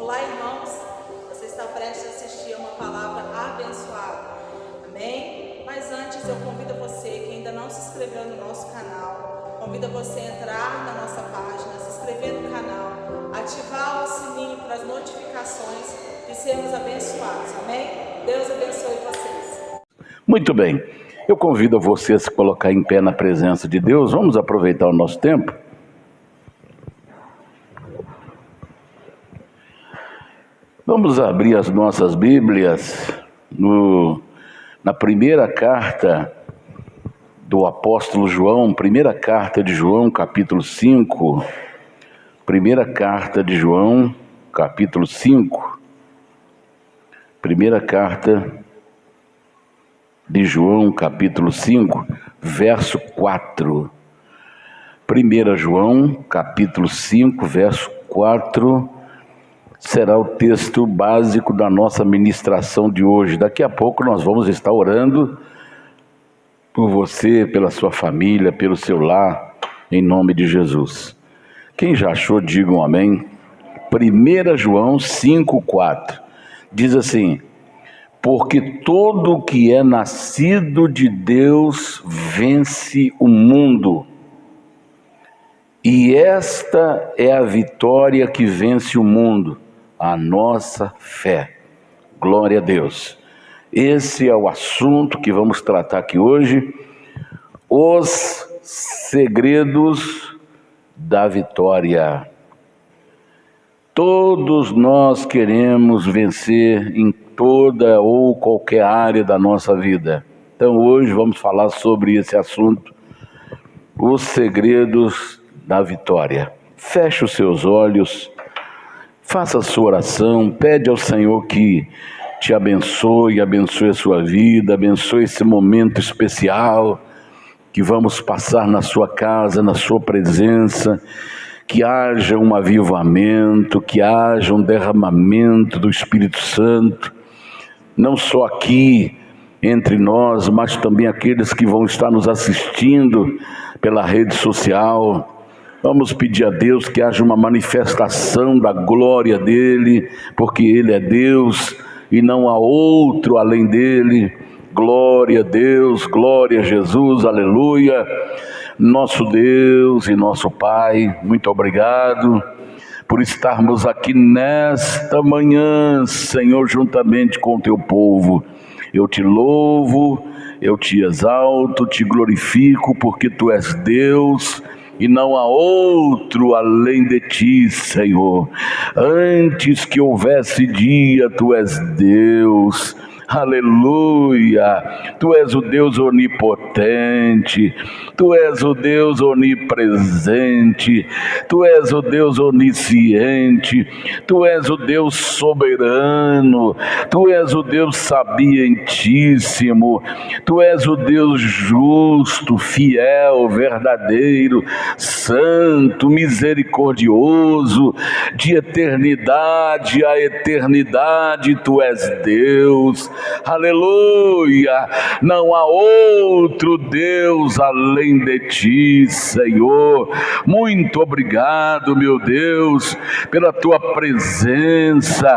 Olá, irmãos, você está prestes a assistir a uma palavra abençoada, amém? Mas antes eu convido você que ainda não se inscreveu no nosso canal, convido você a entrar na nossa página, se inscrever no canal, ativar o sininho para as notificações de sermos abençoados, amém? Deus abençoe vocês. Muito bem, eu convido você a se colocar em pé na presença de Deus. Vamos aproveitar o nosso tempo. Vamos abrir as nossas Bíblias na primeira carta do apóstolo João, primeira carta de João, capítulo 5. Primeira carta de João, capítulo 5. Primeira carta de João, capítulo 5, verso 4. 1 João, capítulo 5, verso 4. Será o texto básico da nossa ministração de hoje. Daqui a pouco nós vamos estar orando por você, pela sua família, pelo seu lar, em nome de Jesus. Quem já achou, diga um amém. 1 João 5,4 diz assim: porque todo o que é nascido de Deus vence o mundo. E esta é a vitória que vence o mundo, a nossa fé. Glória a Deus. Esse é o assunto que vamos tratar aqui hoje, os segredos da vitória. Todos nós queremos vencer em toda ou qualquer área da nossa vida. Então hoje vamos falar sobre esse assunto, os segredos da vitória. Feche os seus olhos, faça a sua oração, pede ao Senhor que te abençoe, abençoe a sua vida, abençoe esse momento especial que vamos passar na sua casa, na sua presença, que haja um avivamento, que haja um derramamento do Espírito Santo, não só aqui entre nós, mas também aqueles que vão estar nos assistindo pela rede social. Vamos pedir a Deus que haja uma manifestação da glória dEle, porque Ele é Deus e não há outro além dEle. Glória a Deus, glória a Jesus, aleluia. Nosso Deus e nosso Pai, muito obrigado por estarmos aqui nesta manhã, Senhor, juntamente com o Teu povo. Eu te louvo, eu te exalto, te glorifico, porque Tu és Deus e não há outro além de Ti, Senhor. Antes que houvesse dia, Tu és Deus. Aleluia, Tu és o Deus onipotente, Tu és o Deus onipresente, Tu és o Deus onisciente, Tu és o Deus soberano, Tu és o Deus sabientíssimo, Tu és o Deus justo, fiel, verdadeiro, santo, misericordioso, de eternidade a eternidade, Tu és Deus. Aleluia, não há outro Deus além de Ti, Senhor. Muito obrigado, meu Deus, pela Tua presença.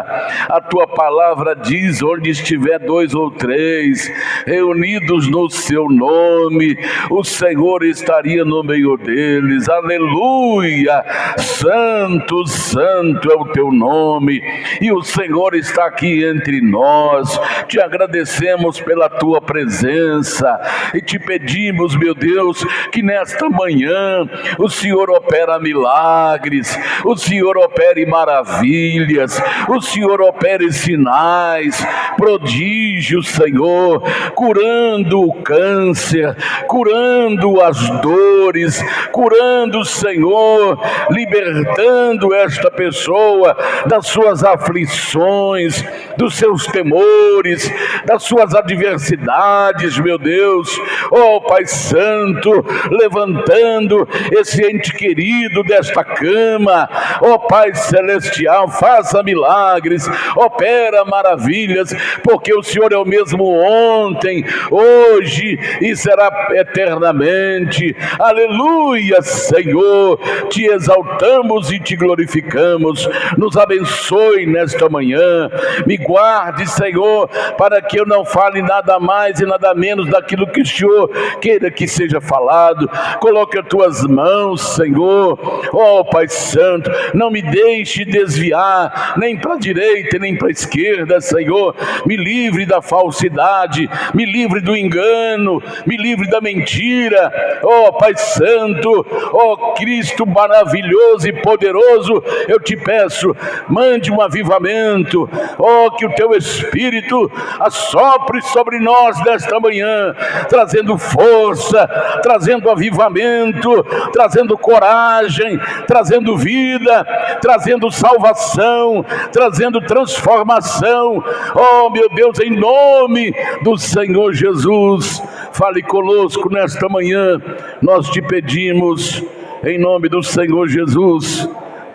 A Tua palavra diz: onde estiver 2 ou 3 reunidos no Seu nome, o Senhor estaria no meio deles. Aleluia, santo, santo é o Teu nome, e o Senhor está aqui entre nós. Te agradecemos pela Tua presença e te pedimos, meu Deus, que nesta manhã o Senhor opera milagres, o Senhor opere maravilhas, o Senhor opere sinais, prodígios, Senhor, curando o câncer, curando as dores, curando, Senhor, libertando esta pessoa das suas aflições, dos seus temores, dores, das suas adversidades, meu Deus. Oh, Pai Santo, levantando esse ente querido desta cama. Oh, Pai Celestial, faça milagres, opera maravilhas, porque o Senhor é o mesmo ontem, hoje e será eternamente. Aleluia, Senhor, te exaltamos e te glorificamos. Nos abençoe nesta manhã, me guarde, Senhor, para que eu não fale nada mais e nada menos daquilo que o Senhor queira que seja falado. Coloque as tuas mãos, Senhor. Oh, Pai Santo, não me deixe desviar nem para a direita nem para a esquerda, Senhor. Me livre da falsidade, me livre do engano, me livre da mentira. Oh, Pai Santo, oh Cristo maravilhoso e poderoso, eu te peço, mande um avivamento. Oh, que o teu Espírito assopre sobre nós nesta manhã, trazendo força, trazendo avivamento, trazendo coragem, trazendo vida, trazendo salvação, trazendo transformação. Oh, meu Deus, em nome do Senhor Jesus, fale conosco nesta manhã, nós te pedimos, em nome do Senhor Jesus,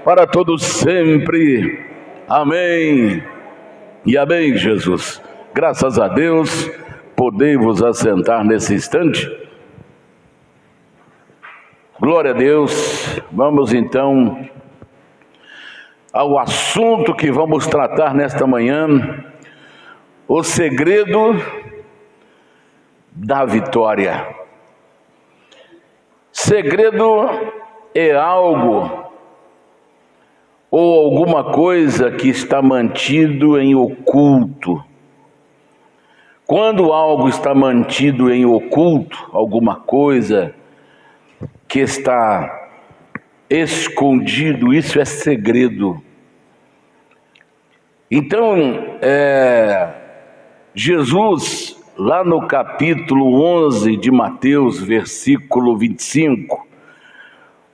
para todos sempre. Amém e amém, Jesus. Graças a Deus, podei vos assentar nesse instante. Glória a Deus. Vamos então ao assunto que vamos tratar nesta manhã: o segredo da vitória. Segredo é algo ou alguma coisa que está mantido em oculto. Quando algo está mantido em oculto, alguma coisa que está escondido, isso é segredo. Então, Jesus, lá no capítulo 11 de Mateus, versículo 25,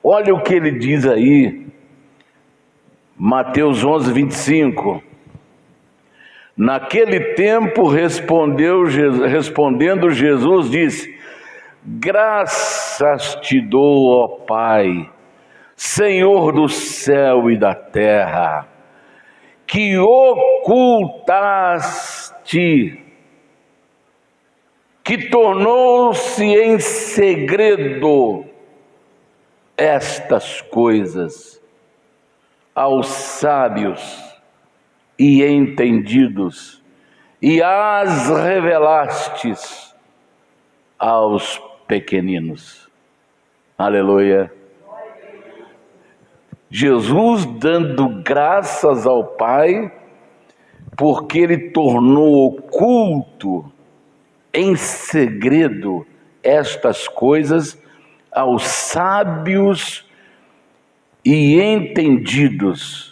olha o que ele diz aí, Mateus 11, 25. Naquele tempo respondendo Jesus disse: graças te dou, ó Pai, Senhor do céu e da terra, que ocultaste, que tornou-se em segredo estas coisas aos sábios e entendidos, e as revelastes aos pequeninos. Aleluia. Jesus dando graças ao Pai, porque Ele tornou oculto, em segredo, estas coisas aos sábios e entendidos.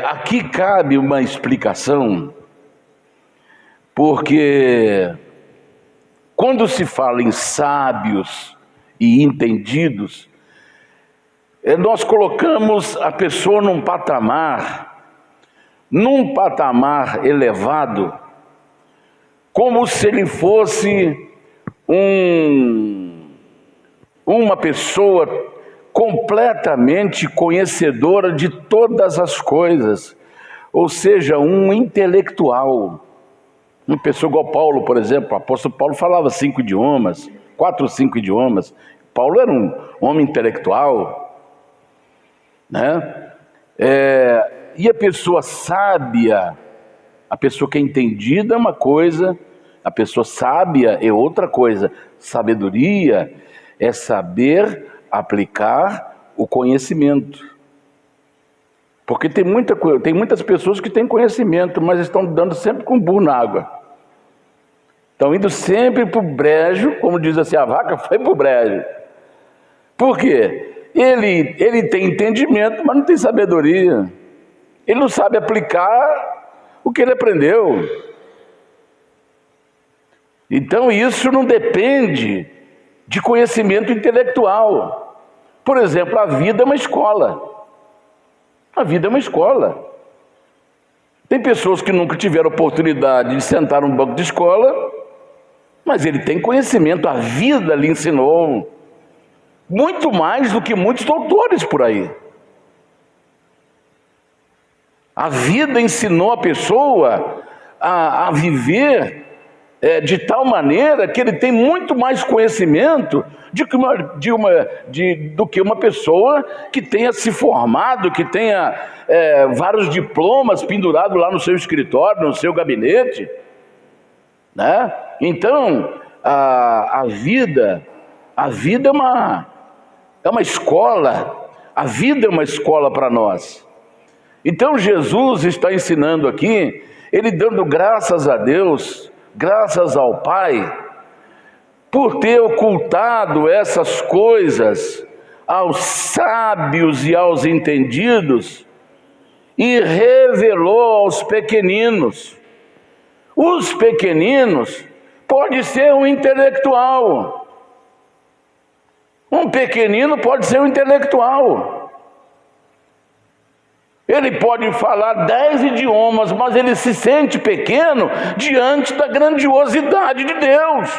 Aqui cabe uma explicação, porque quando se fala em sábios e entendidos, nós colocamos a pessoa num patamar elevado, como se ele fosse uma pessoa completamente conhecedora de todas as coisas, ou seja, um intelectual. Uma pessoa igual Paulo, por exemplo. O apóstolo Paulo falava 5 idiomas, 4 ou 5 idiomas. Paulo era um homem intelectual, né? E a pessoa sábia, a pessoa que é entendida é uma coisa, a pessoa sábia é outra coisa. Sabedoria é saber aplicar o conhecimento. Porque tem muitas pessoas que têm conhecimento, mas estão dando sempre com o burro na água. Estão indo sempre para o brejo, como diz assim, a vaca foi para o brejo. Por quê? Ele tem entendimento, mas não tem sabedoria. Ele não sabe aplicar o que ele aprendeu. Então isso não depende de conhecimento intelectual. Por exemplo, a vida é uma escola. A vida é uma escola. Tem pessoas que nunca tiveram oportunidade de sentar num banco de escola, mas ele tem conhecimento, a vida lhe ensinou muito mais do que muitos doutores por aí. A vida ensinou a pessoa a viver de tal maneira que ele tem muito mais conhecimento do que uma pessoa que tenha se formado, que tenha vários diplomas pendurados lá no seu escritório, no seu gabinete, né? Então, a vida é uma escola, a vida é uma escola para nós. Então Jesus está ensinando aqui, ele dando graças a Deus, graças ao Pai, por ter ocultado essas coisas aos sábios e aos entendidos e revelou aos pequeninos. Os pequeninos pode ser um intelectual. Um pequenino pode ser um intelectual. Ele pode falar 10 idiomas, mas ele se sente pequeno diante da grandiosidade de Deus.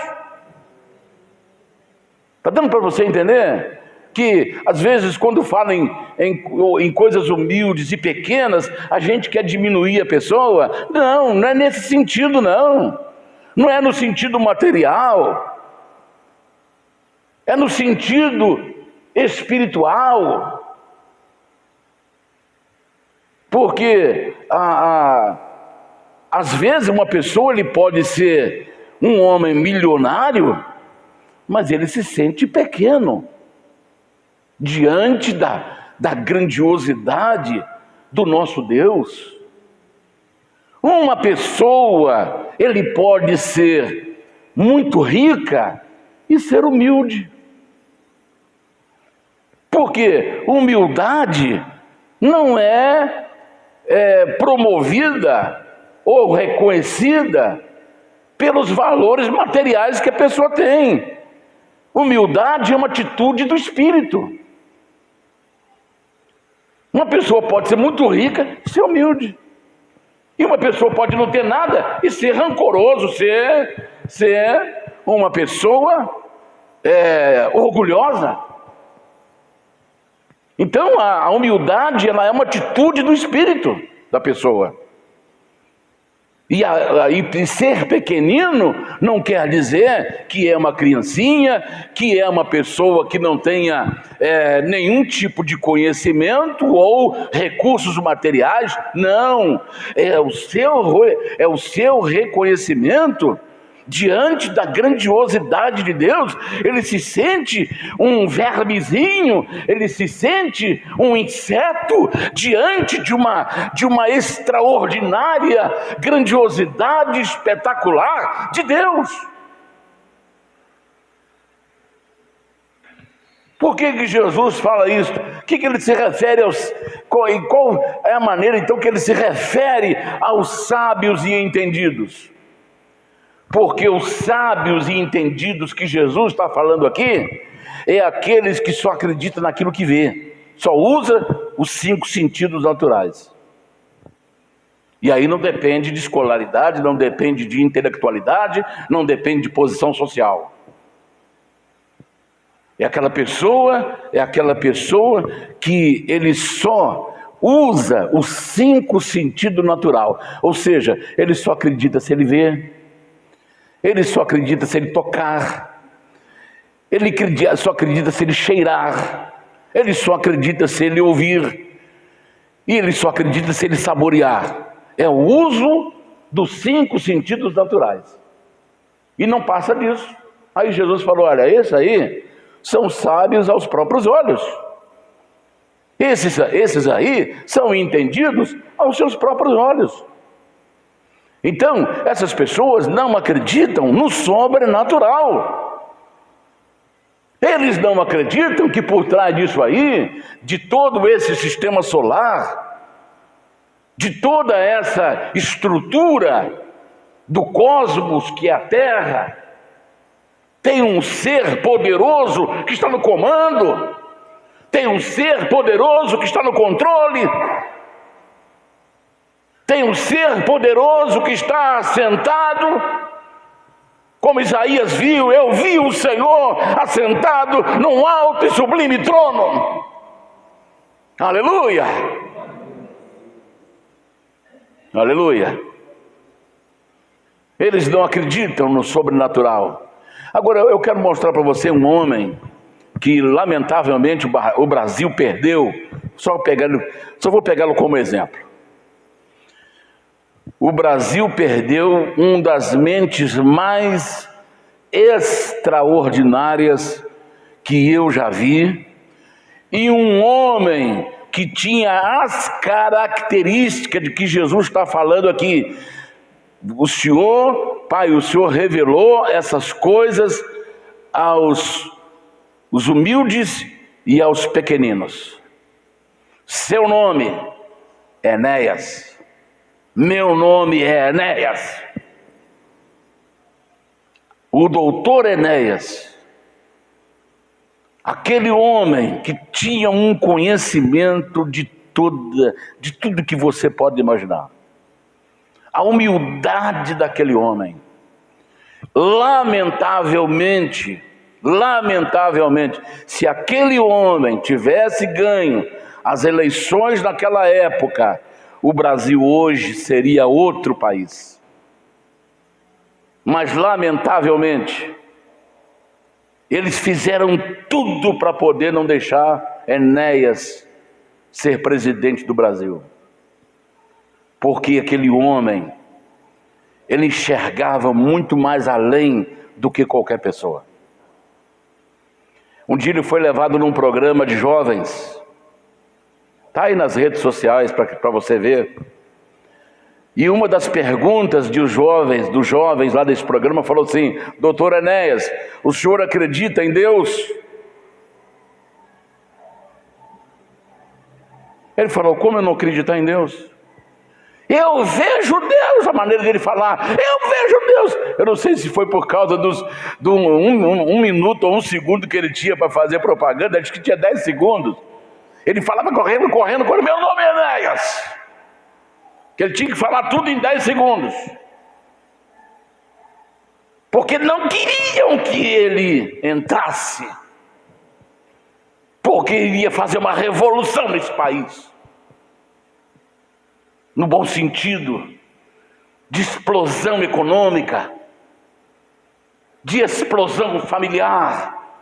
Está dando para você entender? Que às vezes quando fala em coisas humildes e pequenas, a gente quer diminuir a pessoa. Não é nesse sentido não. Não é no sentido material. É no sentido espiritual. Porque às vezes uma pessoa ele pode ser um homem milionário, mas ele se sente pequeno diante da grandiosidade do nosso Deus. Uma pessoa, ele pode ser muito rica e ser humilde. Porque humildade não é promovida ou reconhecida pelos valores materiais que a pessoa tem. Humildade é uma atitude do espírito. Uma pessoa pode ser muito rica e ser humilde. E uma pessoa pode não ter nada e ser rancoroso, ser uma pessoa orgulhosa. Então a humildade ela é uma atitude do espírito da pessoa. E ser pequenino não quer dizer que é uma criancinha, que é uma pessoa que não tenha nenhum tipo de conhecimento ou recursos materiais. Não, é o seu reconhecimento diante da grandiosidade de Deus. Ele se sente um vermezinho, ele se sente um inseto diante de uma extraordinária grandiosidade espetacular de Deus. Por que Jesus fala isso? O que ele se refere qual é a maneira então que ele se refere aos sábios e entendidos? Porque os sábios e entendidos que Jesus está falando aqui é aqueles que só acreditam naquilo que vê, só usa os 5 sentidos naturais. E aí não depende de escolaridade, não depende de intelectualidade, não depende de posição social. É aquela pessoa que ele só usa os 5 sentidos natural, ou seja, ele só acredita se ele vê. Ele só acredita se ele tocar, ele só acredita se ele cheirar, ele só acredita se ele ouvir, e ele só acredita se ele saborear. É o uso dos 5 sentidos naturais, e não passa disso. Aí Jesus falou, olha, esses aí são sábios aos próprios olhos, esses aí são entendidos aos seus próprios olhos. Então, essas pessoas não acreditam no sobrenatural. Eles não acreditam que por trás disso aí, de todo esse sistema solar, de toda essa estrutura do cosmos que é a Terra, tem um ser poderoso que está no comando, tem um ser poderoso que está no controle. Tem um ser poderoso que está assentado, como Isaías viu. Eu vi o Senhor assentado num alto e sublime trono. Aleluia! Aleluia! Eles não acreditam no sobrenatural. Agora eu quero mostrar para você um homem que lamentavelmente o Brasil perdeu. Só vou pegá-lo como exemplo. O Brasil perdeu uma das mentes mais extraordinárias que eu já vi, e um homem que tinha as características de que Jesus está falando aqui. O Senhor, Pai, o Senhor revelou essas coisas aos humildes e aos pequeninos. Seu nome é Enéas. Meu nome é Enéas. O doutor Enéas, aquele homem que tinha um conhecimento de tudo que você pode imaginar. A humildade daquele homem. Lamentavelmente, se aquele homem tivesse ganho as eleições naquela época, o Brasil hoje seria outro país. Mas lamentavelmente, eles fizeram tudo para poder não deixar Enéas ser presidente do Brasil. Porque aquele homem, ele enxergava muito mais além do que qualquer pessoa. Um dia ele foi levado num programa de jovens. Está aí nas redes sociais para você ver. E uma das perguntas dos jovens lá desse programa falou assim: doutor Enéas, o senhor acredita em Deus? Ele falou: como eu não acreditar em Deus? Eu vejo Deus, a maneira dele falar, eu vejo Deus. Eu não sei se foi por causa de um minuto ou um segundo que ele tinha para fazer propaganda, acho que tinha 10 segundos. Ele falava correndo, quando meu nome é Enéas. Que ele tinha que falar tudo em 10 segundos. Porque não queriam que ele entrasse. Porque iria fazer uma revolução nesse país. No bom sentido, de explosão econômica, de explosão familiar,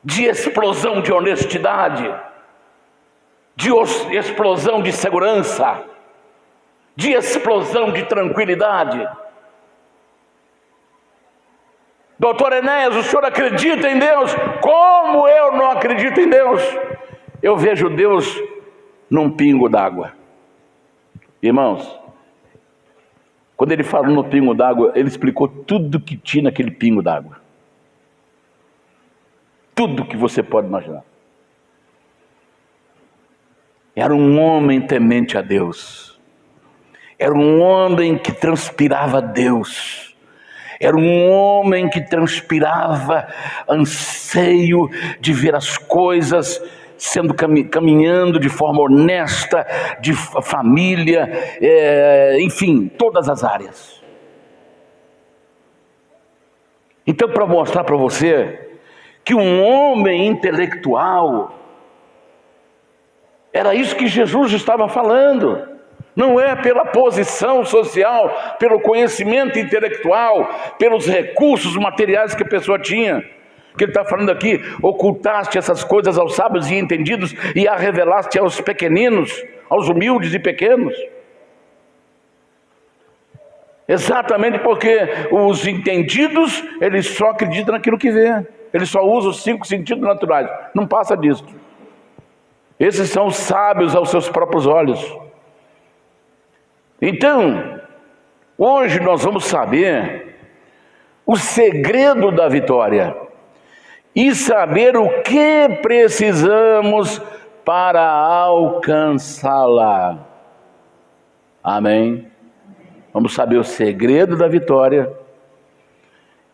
de explosão de honestidade, de explosão de segurança, de explosão de tranquilidade. Doutor Enéas, o senhor acredita em Deus? Como eu não acredito em Deus? Eu vejo Deus num pingo d'água. Irmãos, quando ele falou no pingo d'água, ele explicou tudo que tinha naquele pingo d'água. Tudo que você pode imaginar. Era um homem temente a Deus. Era um homem que transpirava Deus. Era um homem que transpirava anseio de ver as coisas caminhando de forma honesta, de família, enfim, todas as áreas. Então, para mostrar para você que um homem intelectual, era isso que Jesus estava falando. Não é pela posição social, pelo conhecimento intelectual, pelos recursos materiais que a pessoa tinha. Que ele está falando aqui: ocultaste essas coisas aos sábios e entendidos e a revelaste aos pequeninos, aos humildes e pequenos. Exatamente porque os entendidos, eles só acreditam naquilo que vê. Eles só usam os 5 sentidos naturais. Não passa disso. Esses são os sábios aos seus próprios olhos. Então, hoje nós vamos saber o segredo da vitória e saber o que precisamos para alcançá-la. Amém? Vamos saber o segredo da vitória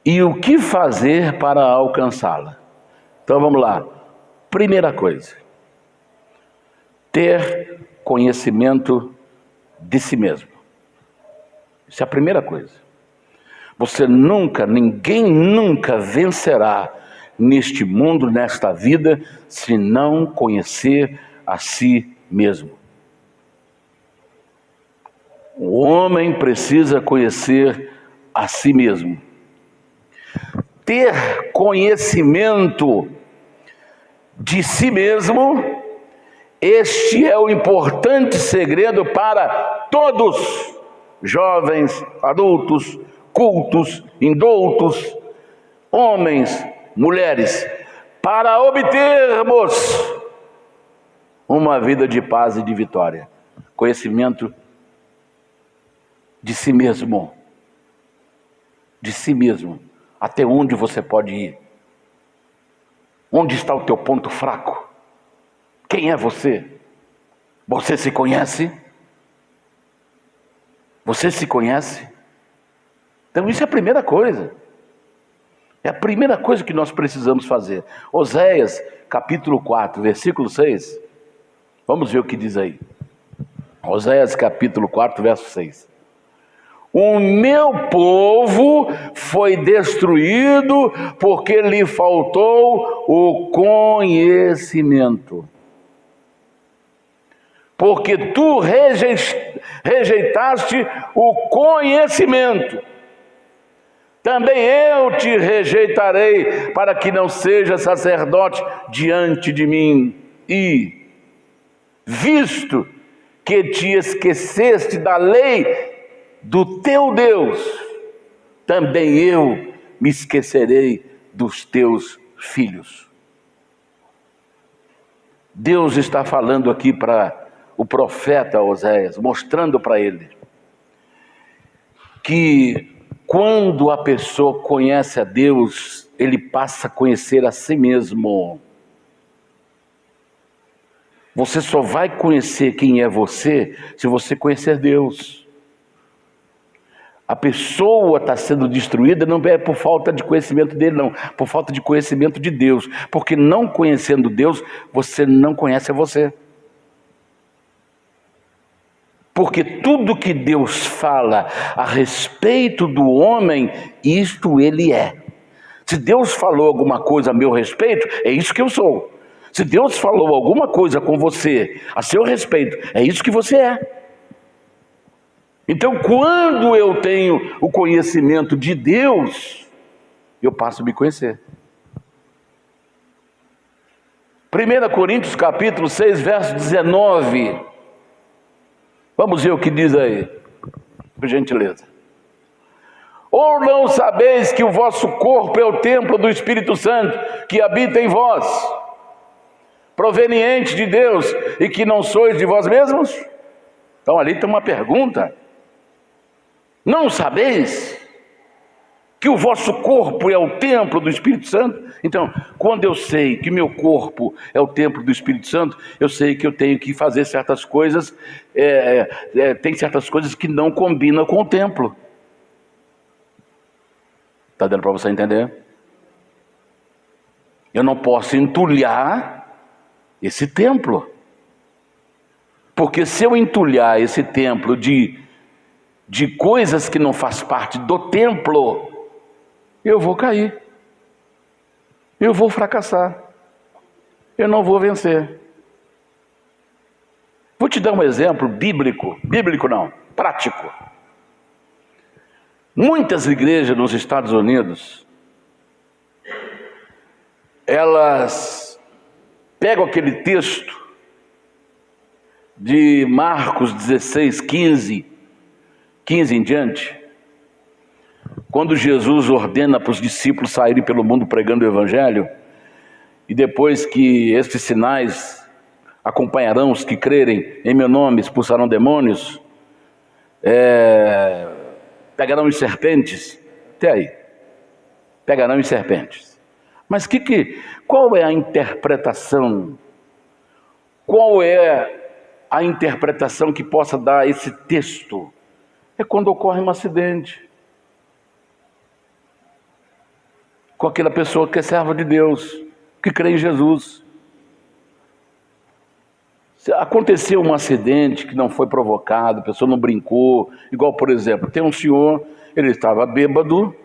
e o que fazer para alcançá-la. Então vamos lá. Primeira coisa: ter conhecimento de si mesmo. Isso é a primeira coisa. Você nunca, ninguém nunca vencerá neste mundo, nesta vida, se não conhecer a si mesmo. O homem precisa conhecer a si mesmo. Ter conhecimento de si mesmo, este é o importante segredo para todos, jovens, adultos, cultos, indoutos, homens, mulheres, para obtermos uma vida de paz e de vitória. Conhecimento de si mesmo. De si mesmo. Até onde você pode ir? Onde está o teu ponto fraco? Quem é você? Você se conhece? Você se conhece? Então isso é a primeira coisa. É a primeira coisa que nós precisamos fazer. Oséias, capítulo 4, versículo 6. Vamos ver o que diz aí. Oséias, capítulo 4, verso 6. O meu povo foi destruído porque lhe faltou o conhecimento. Porque tu rejeitaste o conhecimento. Também eu te rejeitarei, para que não seja sacerdote diante de mim. E, visto que te esqueceste da lei do teu Deus, também eu me esquecerei dos teus filhos. Deus está falando aqui para o profeta Oséias, mostrando para ele que quando a pessoa conhece a Deus, ele passa a conhecer a si mesmo. Você só vai conhecer quem é você se você conhecer Deus. A pessoa está sendo destruída não é por falta de conhecimento dele, não, por falta de conhecimento de Deus. Porque não conhecendo Deus, você não conhece a você. Porque tudo que Deus fala a respeito do homem, isto ele é. Se Deus falou alguma coisa a meu respeito, é isso que eu sou. Se Deus falou alguma coisa com você a seu respeito, é isso que você é. Então, quando eu tenho o conhecimento de Deus, eu passo a me conhecer. 1 Coríntios capítulo 6, verso 19. Vamos ver o que diz aí, por gentileza. Ou não sabeis que o vosso corpo é o templo do Espírito Santo, que habita em vós, proveniente de Deus, e que não sois de vós mesmos? Então ali tem uma pergunta. Não sabeis que o vosso corpo é o templo do Espírito Santo? Então, quando eu sei que meu corpo é o templo do Espírito Santo, eu sei que eu tenho que fazer certas coisas, tem certas coisas que não combinam com o templo. Está dando para você entender? Eu não posso entulhar esse templo. Porque se eu entulhar esse templo de coisas que não faz parte do templo, eu vou cair, eu vou fracassar, eu não vou vencer. Vou te dar um exemplo bíblico não, prático. Muitas igrejas nos Estados Unidos, elas pegam aquele texto de Marcos 16, 15 em diante, quando Jesus ordena para os discípulos saírem pelo mundo pregando o Evangelho, e depois que estes sinais acompanharão os que crerem em meu nome, expulsarão demônios, pegarão em serpentes, até aí, pegarão em serpentes. Mas qual é a interpretação? Qual é a interpretação que possa dar esse texto? É quando ocorre um acidente com aquela pessoa que é serva de Deus, que crê em Jesus. Se aconteceu um acidente que não foi provocado, a pessoa não brincou, igual, por exemplo, tem um senhor, ele estava bêbado,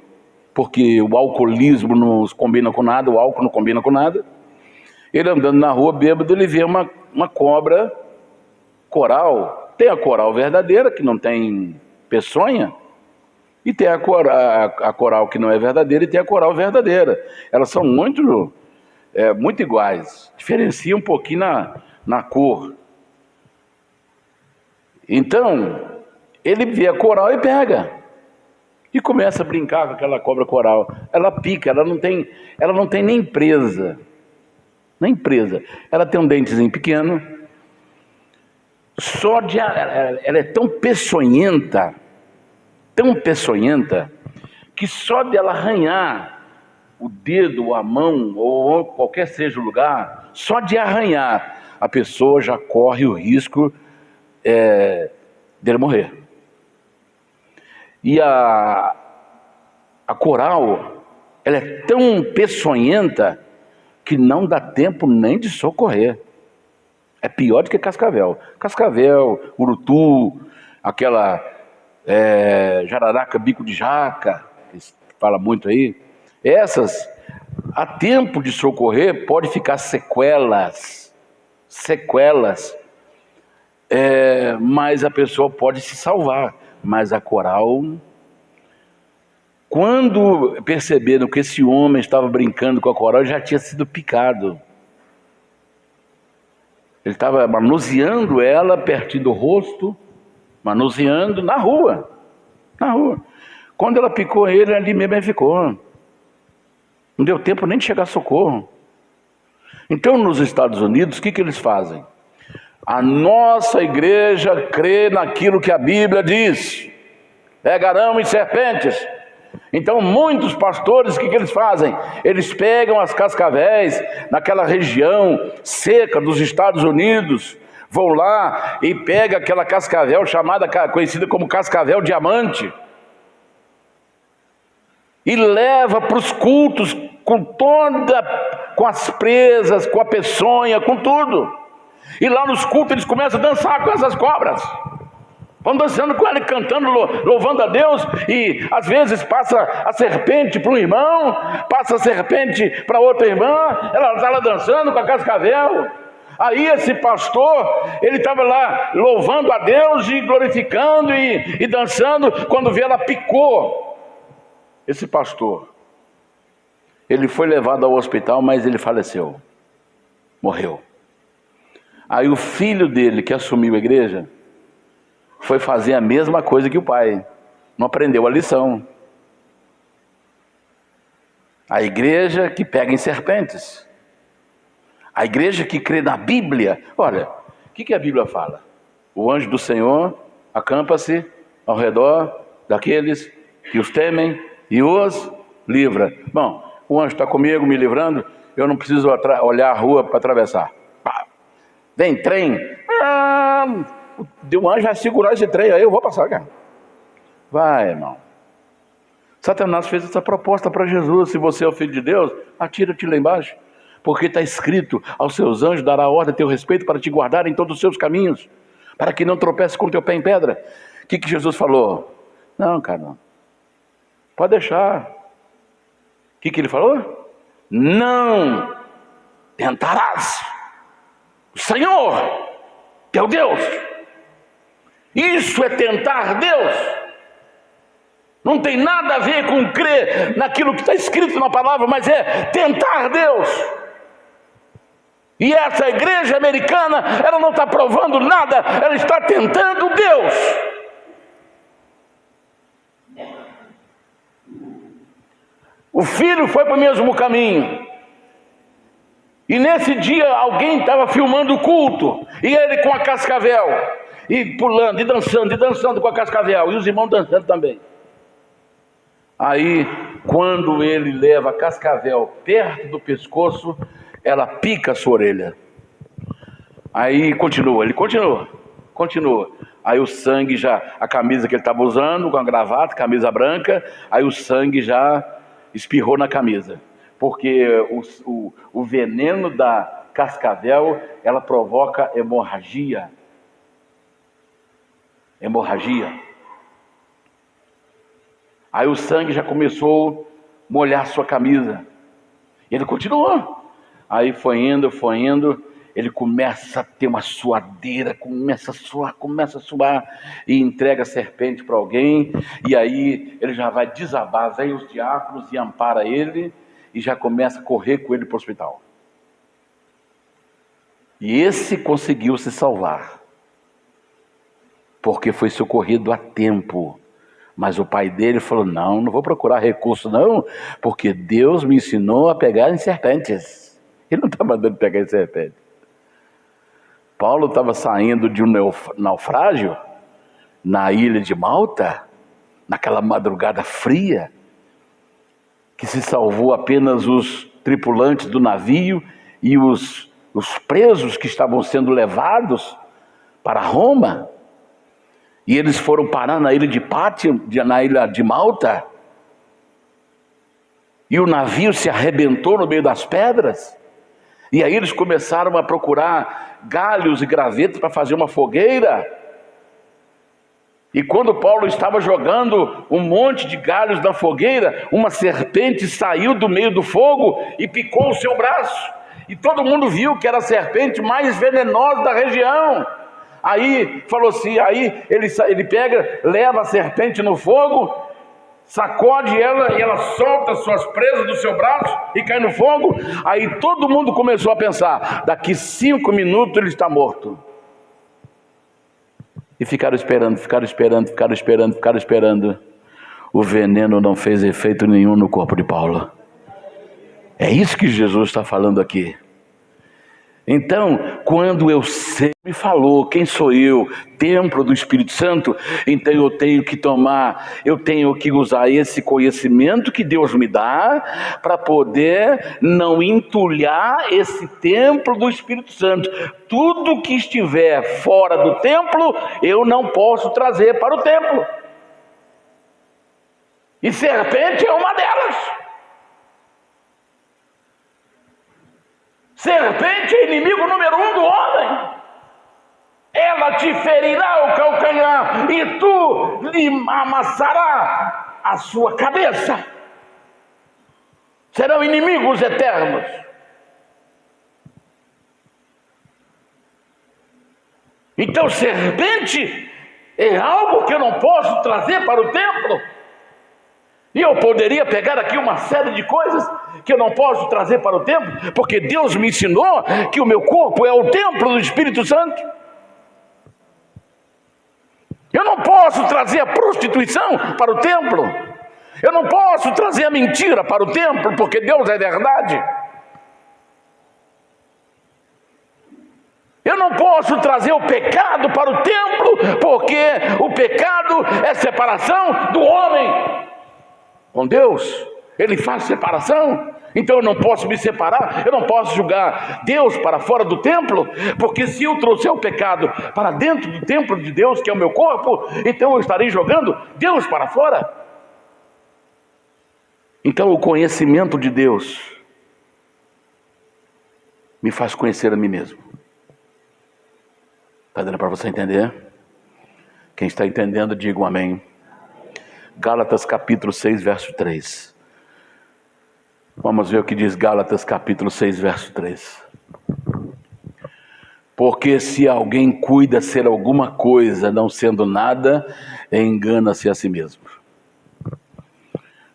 porque o alcoolismo não combina com nada, o álcool não combina com nada. Ele andando na rua bêbado, ele vê uma cobra coral. Tem a coral verdadeira, que não tem peçonha, e tem a coral que não é verdadeira, e tem a coral verdadeira. Elas são muito iguais, diferencia um pouquinho na cor. Então, ele vê a coral e pega, e começa a brincar com aquela cobra coral. Ela pica, ela não tem nem presa. Nem presa. Ela tem um dentezinho pequeno. Ela é tão peçonhenta, que só de ela arranhar o dedo, ou a mão, ou qualquer seja o lugar, só de arranhar, a pessoa já corre o risco dele morrer. E a coral, ela é tão peçonhenta que não dá tempo nem de socorrer. É pior do que cascavel. Cascavel, urutu, aquela jararaca, bico de jaca, que se fala muito aí. Essas, a tempo de socorrer, pode ficar sequelas, mas a pessoa pode se salvar. Mas a coral, quando perceberam que esse homem estava brincando com a coral, ele já tinha sido picado. Ele estava manuseando ela pertinho do rosto, manuseando na rua. Quando ela picou ele, ali mesmo ele ficou. Não deu tempo nem de chegar socorro. Então, nos Estados Unidos, o que eles fazem? A nossa igreja crê naquilo que a Bíblia diz. Pegarão e serpentes. Então, muitos pastores, o que eles fazem? Eles pegam as cascavéis naquela região seca dos Estados Unidos, vão lá e pegam aquela cascavel conhecida como cascavel diamante, e leva para os cultos com as presas, com a peçonha, com tudo. E lá nos cultos eles começam a dançar com essas cobras. Vão dançando com ela, cantando, louvando a Deus. E às vezes passa a serpente para um irmão, passa a serpente para outra irmã. Ela está lá dançando com a cascavel. Aí esse pastor, ele estava lá louvando a Deus e glorificando e dançando. Quando vê, ela picou esse pastor. Ele foi levado ao hospital, mas ele faleceu, morreu. Aí o filho dele, que assumiu a igreja, foi fazer a mesma coisa que o pai. Não aprendeu a lição. A igreja que pega em serpentes. A igreja que crê na Bíblia. Olha, o que a Bíblia fala? O anjo do Senhor acampa-se ao redor daqueles que os temem e os livra. Bom, o anjo está comigo, me livrando, eu não preciso olhar a rua para atravessar. Vem trem. O anjo vai segurar esse trem, aí eu vou passar, cara. Vai, irmão. Satanás fez essa proposta para Jesus: se você é o filho de Deus, atira-te lá embaixo, porque está escrito: aos seus anjos dará ordem a teu respeito para te guardar em todos os seus caminhos, para que não tropece com o teu pé em pedra. O que Jesus falou? Não, cara, não. Pode deixar. O que ele falou? Não tentarás o Senhor teu Deus. Isso é tentar Deus. Não tem nada a ver com crer naquilo que está escrito na palavra, mas é tentar Deus. E essa igreja americana, ela não está provando nada, ela está tentando Deus. O filho foi para o mesmo caminho. E nesse dia alguém estava filmando o culto, e ele com a cascavel, e pulando, e dançando com a cascavel, e os irmãos dançando também. Aí, quando ele leva a cascavel perto do pescoço, ela pica a sua orelha. Aí ele continua. Aí o sangue já, a camisa que ele estava usando, com a gravata, camisa branca, aí o sangue já espirrou na camisa. Porque o veneno da cascavel, ela provoca hemorragia. Aí o sangue já começou a molhar sua camisa. Ele continuou. Aí foi indo, ele começa a ter uma suadeira, começa a suar e entrega a serpente para alguém, e aí ele já vai desabar, vem os diáconos e ampara ele, e já começa a correr com ele para o hospital. E esse conseguiu se salvar, porque foi socorrido a tempo. Mas o pai dele falou, não vou procurar recurso não, porque Deus me ensinou a pegar em serpentes. Ele não está mandando pegar em serpente. Paulo estava saindo de um naufrágio na ilha de Malta, naquela madrugada fria, que se salvou apenas os tripulantes do navio e os presos que estavam sendo levados para Roma. E eles foram parar na ilha de Pátio, na ilha de Malta. E o navio se arrebentou no meio das pedras. E aí eles começaram a procurar galhos e gravetos para fazer uma fogueira. E quando Paulo estava jogando um monte de galhos na fogueira, uma serpente saiu do meio do fogo e picou o seu braço. E todo mundo viu que era a serpente mais venenosa da região. Aí falou assim, aí ele pega, leva a serpente no fogo, sacode ela e ela solta as suas presas do seu braço e cai no fogo. Aí todo mundo começou a pensar, daqui 5 minutos ele está morto. E ficaram esperando. O veneno não fez efeito nenhum no corpo de Paulo. É isso que Jesus está falando aqui. Então, quando eu sei, me falou, quem sou eu? Templo do Espírito Santo. Então eu tenho que usar esse conhecimento que Deus me dá para poder não entulhar esse templo do Espírito Santo. Tudo que estiver fora do templo, eu não posso trazer para o templo. E serpente é uma delas. Serpente é inimigo número 1 do homem. Ela te ferirá o calcanhar e tu lhe amassará a sua cabeça. Serão inimigos eternos. Então serpente é algo que eu não posso trazer para o templo. E eu poderia pegar aqui uma série de coisas que eu não posso trazer para o templo, porque Deus me ensinou que o meu corpo é o templo do Espírito Santo. Eu não posso trazer a prostituição para o templo. Eu não posso trazer a mentira para o templo, porque Deus é verdade. Eu não posso trazer o pecado para o templo, porque o pecado é separação do homem com Deus. Ele faz separação. Então eu não posso me separar, eu não posso julgar Deus para fora do templo, porque se eu trouxer o pecado para dentro do templo de Deus, que é o meu corpo, então eu estarei jogando Deus para fora. Então o conhecimento de Deus me faz conhecer a mim mesmo. Está dando para você entender? Quem está entendendo, diga um amém. Gálatas capítulo 6, verso 3. Vamos ver o que diz Gálatas capítulo 6, verso 3. Porque se alguém cuida ser alguma coisa, não sendo nada, engana-se a si mesmo.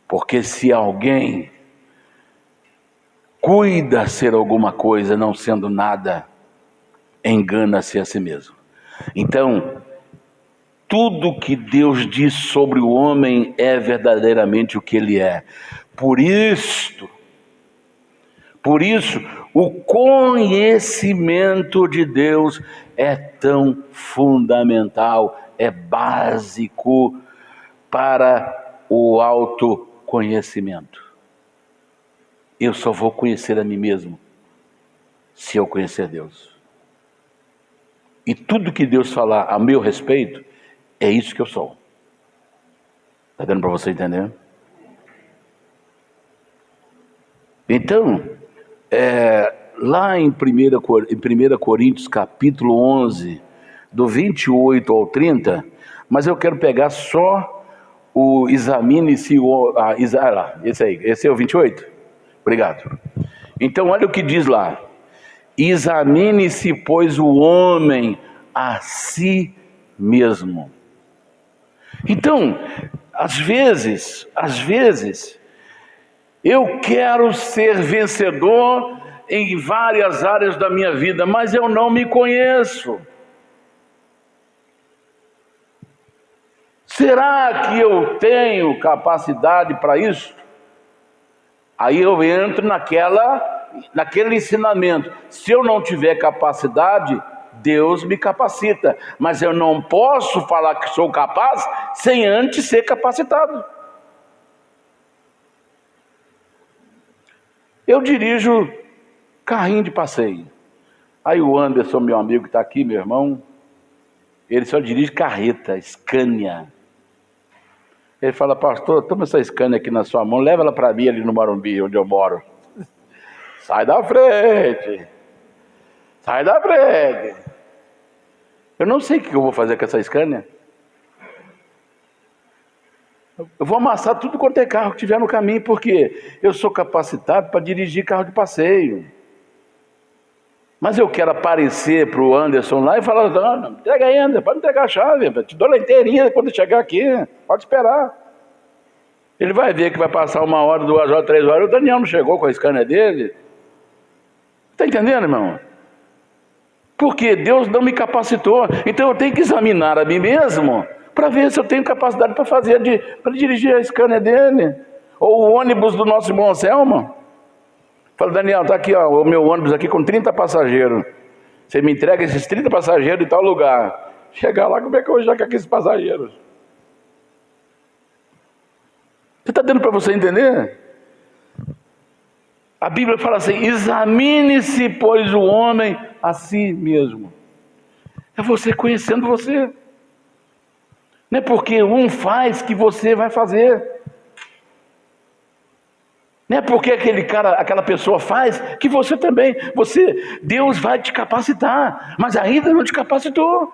Porque se alguém cuida ser alguma coisa, não sendo nada, engana-se a si mesmo. Então, tudo que Deus diz sobre o homem é verdadeiramente o que ele é. Por isso, o conhecimento de Deus é tão fundamental, é básico para o autoconhecimento. Eu só vou conhecer a mim mesmo se eu conhecer Deus. E tudo que Deus falar a meu respeito, é isso que eu sou. Está dando para você entender? Então, lá em 1 Coríntios capítulo 11, do 28 ao 30, mas eu quero pegar só o examine-se, esse é o 28? Obrigado. Então olha o que diz lá: examine-se, pois, o homem a si mesmo. Então, às vezes, eu quero ser vencedor em várias áreas da minha vida, mas eu não me conheço. Será que eu tenho capacidade para isso? Aí eu entro naquele ensinamento: se eu não tiver capacidade, Deus me capacita, mas eu não posso falar que sou capaz sem antes ser capacitado. Eu dirijo carrinho de passeio. Aí o Anderson, meu amigo que está aqui, meu irmão, ele só dirige carreta, Scania. Ele fala: pastor, toma essa Scania aqui na sua mão, leva ela para mim ali no Morumbi, onde eu moro. Sai da frente. Sai da frente. Eu não sei o que eu vou fazer com essa Scania. Eu vou amassar tudo quanto é carro que tiver no caminho, porque eu sou capacitado para dirigir carro de passeio. Mas eu quero aparecer para o Anderson lá e falar: não, entrega ainda, pode entregar a chave, te dou ela inteirinha quando chegar aqui, pode esperar. Ele vai ver que vai passar 1 hora, 2 horas, 3 horas, o Daniel não chegou com a Scania dele. Está entendendo, irmão? Porque Deus não me capacitou. Então eu tenho que examinar a mim mesmo para ver se eu tenho capacidade para dirigir a Scania dele, ou o ônibus do nosso irmão Anselmo. Fala: Daniel, está aqui, ó, o meu ônibus aqui com 30 passageiros. Você me entrega esses 30 passageiros em tal lugar. Chegar lá, como é que eu vou chegar com aqueles passageiros? Você está dando para você entender? A Bíblia fala assim: examine-se, pois, o homem a si mesmo. É você conhecendo você. Não é porque um faz que você vai fazer. Não é porque aquela pessoa faz que você também. Deus vai te capacitar, mas ainda não te capacitou.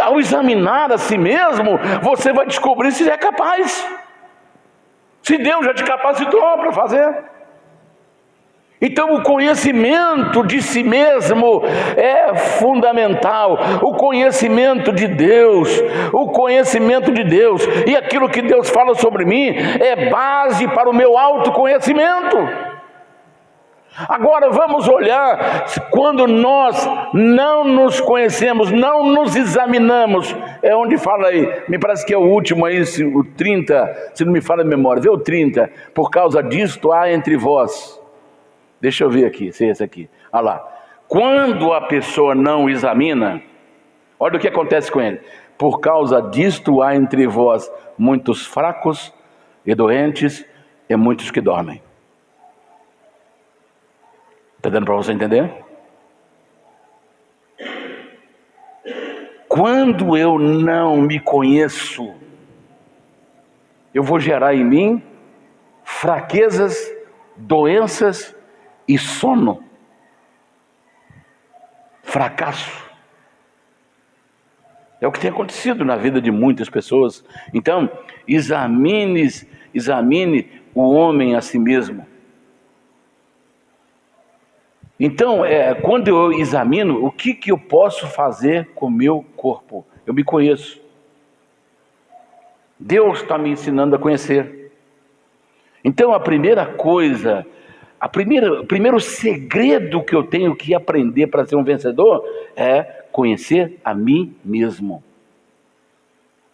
Ao examinar a si mesmo, você vai descobrir se é capaz. Se Deus já te capacitou para fazer. Então o conhecimento de si mesmo é fundamental. O conhecimento de Deus. E aquilo que Deus fala sobre mim é base para o meu autoconhecimento. Agora vamos olhar, quando nós não nos conhecemos, não nos examinamos, é onde fala aí, me parece que é o último aí, o 30, se não me falha a memória, vê o 30, por causa disto há entre vós. Deixa eu ver aqui, se é esse aqui. Olha lá. Quando a pessoa não examina, olha o que acontece com ele. Por causa disto há entre vós muitos fracos e doentes e muitos que dormem. Está dando para você entender? Quando eu não me conheço, eu vou gerar em mim fraquezas, doenças e sono, fracasso. É o que tem acontecido na vida de muitas pessoas. Então, examine o homem a si mesmo. Então, quando eu examino, o que eu posso fazer com o meu corpo? Eu me conheço. Deus está me ensinando a conhecer. Então, a primeira coisa, o primeiro segredo que eu tenho que aprender para ser um vencedor é conhecer a mim mesmo.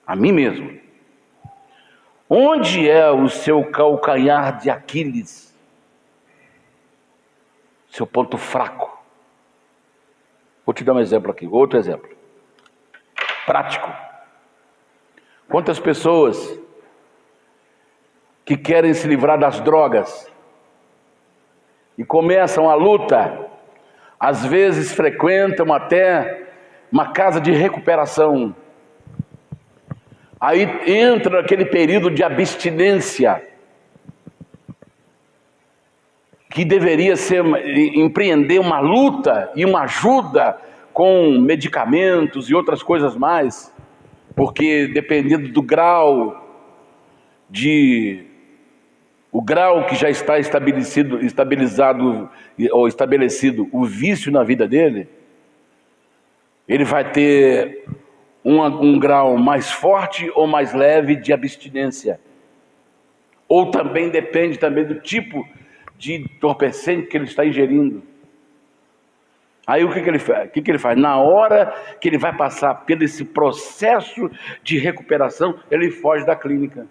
A mim mesmo. Onde é o seu calcanhar de Aquiles? Seu ponto fraco. Vou te dar um exemplo aqui, outro exemplo. Prático. Quantas pessoas que querem se livrar das drogas e começam a luta, às vezes frequentam até uma casa de recuperação. Aí entra aquele período de abstinência. que deveria empreender uma luta e uma ajuda com medicamentos e outras coisas mais, porque dependendo do grau o grau que já está estabelecido o vício na vida dele, ele vai ter um grau mais forte ou mais leve de abstinência. Ou também depende também do tipo de entorpecente que ele está ingerindo. Aí o que ele faz? Na hora que ele vai passar por esse processo de recuperação, ele foge da clínica.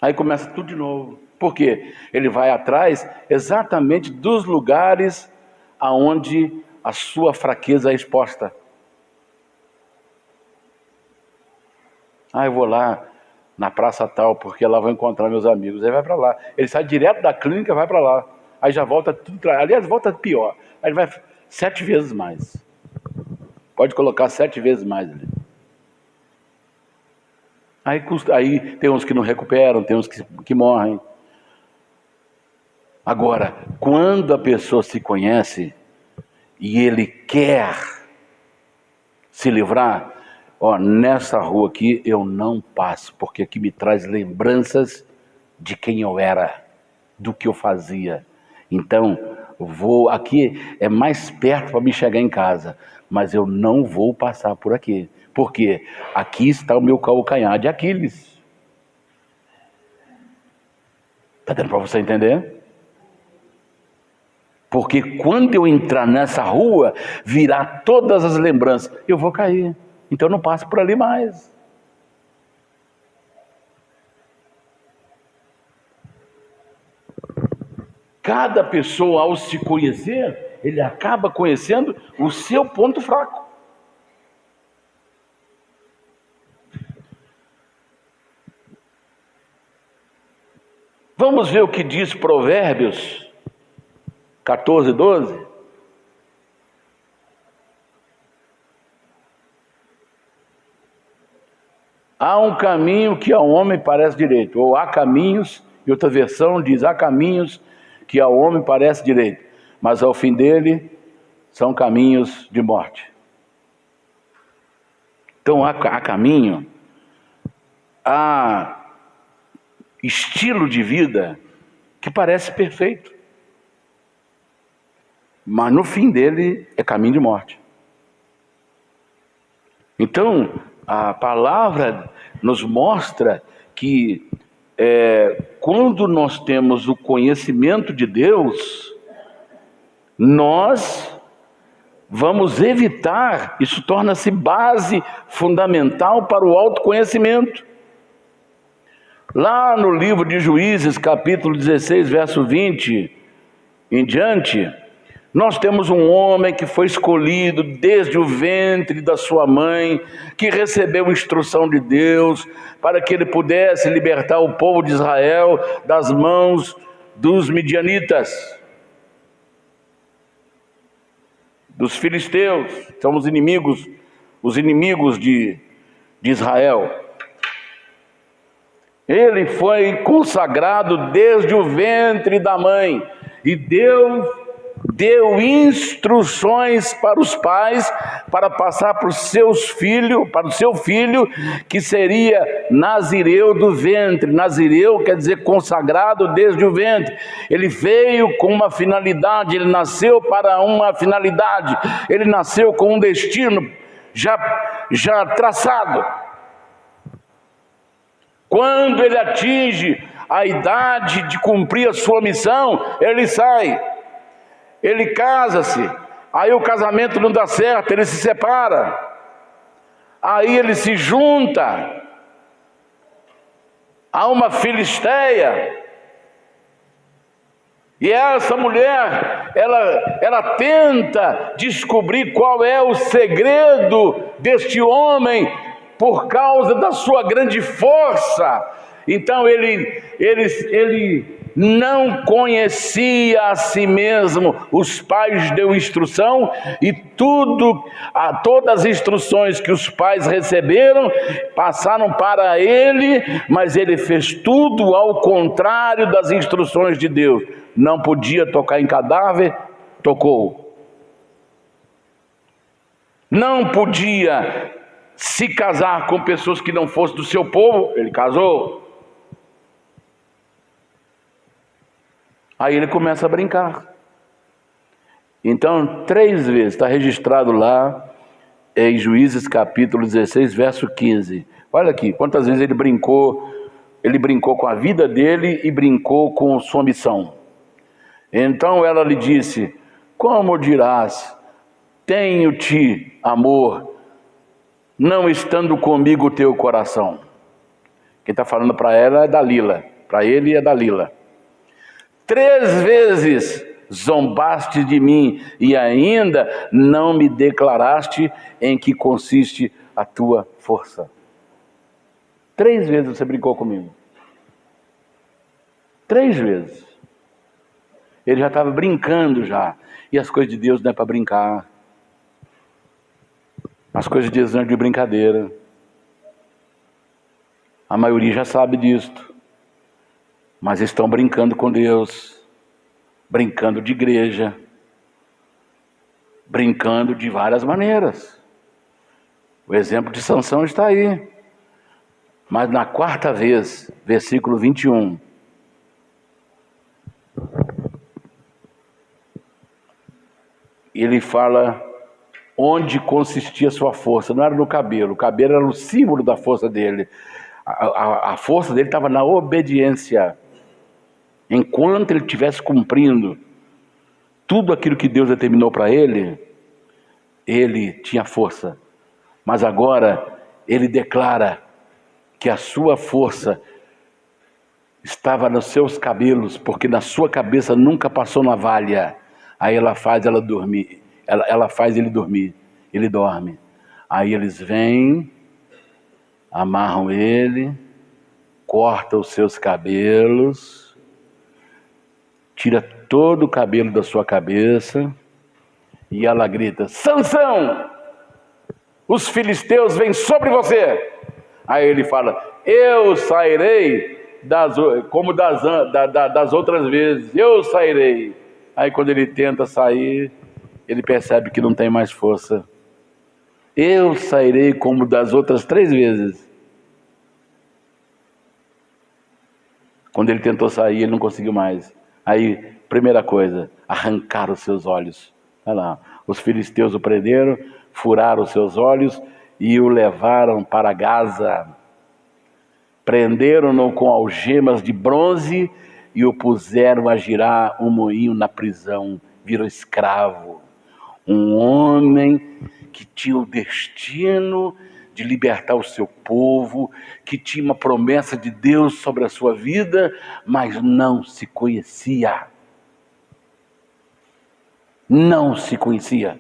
Aí começa tudo de novo. Por quê? Ele vai atrás exatamente dos lugares aonde a sua fraqueza é exposta. Eu vou lá na praça tal, porque lá vou encontrar meus amigos. Aí vai para lá. Ele sai direto da clínica e vai para lá. Aí já volta tudo. Aliás, volta pior. Aí ele vai 7 vezes mais. Pode colocar 7 vezes mais ali. Aí tem uns que não recuperam, tem uns que morrem. Agora, quando a pessoa se conhece e ele quer se livrar, nessa rua aqui eu não passo, porque aqui me traz lembranças de quem eu era, do que eu fazia. Então, aqui é mais perto para me chegar em casa, mas eu não vou passar por aqui. Porque aqui está o meu calcanhar de Aquiles. Está dando para você entender? Porque quando eu entrar nessa rua, virá todas as lembranças, eu vou cair. Então eu não passo por ali mais. Cada pessoa, ao se conhecer, ele acaba conhecendo o seu ponto fraco. Vamos ver o que diz Provérbios 14, 12. Há um caminho que ao homem parece direito, ou há caminhos, e outra versão diz, há caminhos que ao homem parece direito, mas ao fim dele são caminhos de morte. Então há caminho, há estilo de vida que parece perfeito, mas no fim dele é caminho de morte. Então a palavra nos mostra que quando nós temos o conhecimento de Deus, nós vamos evitar, isso torna-se base fundamental para o autoconhecimento. Lá no livro de Juízes, capítulo 16, verso 20 em diante, nós temos um homem que foi escolhido desde o ventre da sua mãe, que recebeu instrução de Deus para que ele pudesse libertar o povo de Israel das mãos dos midianitas, dos filisteus, são os inimigos de Israel. Ele foi consagrado desde o ventre da mãe, e Deus deu instruções para os pais para passar para o seu filho, que seria nazireu do ventre. Nazireu quer dizer consagrado desde o ventre. Ele veio com uma finalidade, ele nasceu para uma finalidade, ele nasceu com um destino já traçado. Quando ele atinge a idade de cumprir a sua missão, ele sai, ele casa-se, aí o casamento não dá certo, ele se separa, aí ele se junta a uma filisteia, e essa mulher, ela tenta descobrir qual é o segredo deste homem, por causa da sua grande força. Então ele não conhecia a si mesmo. Os pais deu instrução e todas as instruções que os pais receberam passaram para ele, mas ele fez tudo ao contrário das instruções de Deus. Não podia tocar em cadáver, tocou. Não podia se casar com pessoas que não fossem do seu povo, ele casou. Aí ele começa a brincar. Então, 3 vezes, está registrado lá em Juízes capítulo 16, verso 15. Olha aqui, quantas vezes ele brincou com a vida dele e brincou com sua missão. Então ela lhe disse: como dirás, tenho-te amor, não estando comigo o teu coração? Quem está falando para ela é Dalila, para ele é Dalila. 3 vezes zombaste de mim e ainda não me declaraste em que consiste a tua força. 3 vezes você brincou comigo. 3 vezes. Ele já estava brincando já. E as coisas de Deus não é para brincar. As coisas de Deus não é de brincadeira. A maioria já sabe disto. Mas estão brincando com Deus, brincando de igreja, brincando de várias maneiras. O exemplo de Sansão está aí. Mas na 4ª vez, versículo 21, ele fala onde consistia a sua força. Não era no cabelo, o cabelo era o símbolo da força dele. A força dele estava na obediência. Enquanto ele estivesse cumprindo tudo aquilo que Deus determinou para ele, ele tinha força. Mas agora ele declara que a sua força estava nos seus cabelos, porque na sua cabeça nunca passou navalha. Aí ela faz ele dormir, ele dorme. Aí eles vêm, amarram ele, cortam os seus cabelos, tira todo o cabelo da sua cabeça e ela grita: Sansão, os filisteus vêm sobre você. Aí ele fala: eu sairei das outras vezes, eu sairei. Aí quando ele tenta sair, ele percebe que não tem mais força. Eu sairei como das outras 3 vezes. Quando ele tentou sair, ele não conseguiu mais. Aí, primeira coisa, arrancaram os seus olhos. Olha lá, os filisteus o prenderam, furaram os seus olhos e o levaram para Gaza. Prenderam-no com algemas de bronze e o puseram a girar um moinho na prisão. Virou escravo. Um homem que tinha o destino de libertar o seu povo, que tinha uma promessa de Deus sobre a sua vida, mas não se conhecia. Não se conhecia.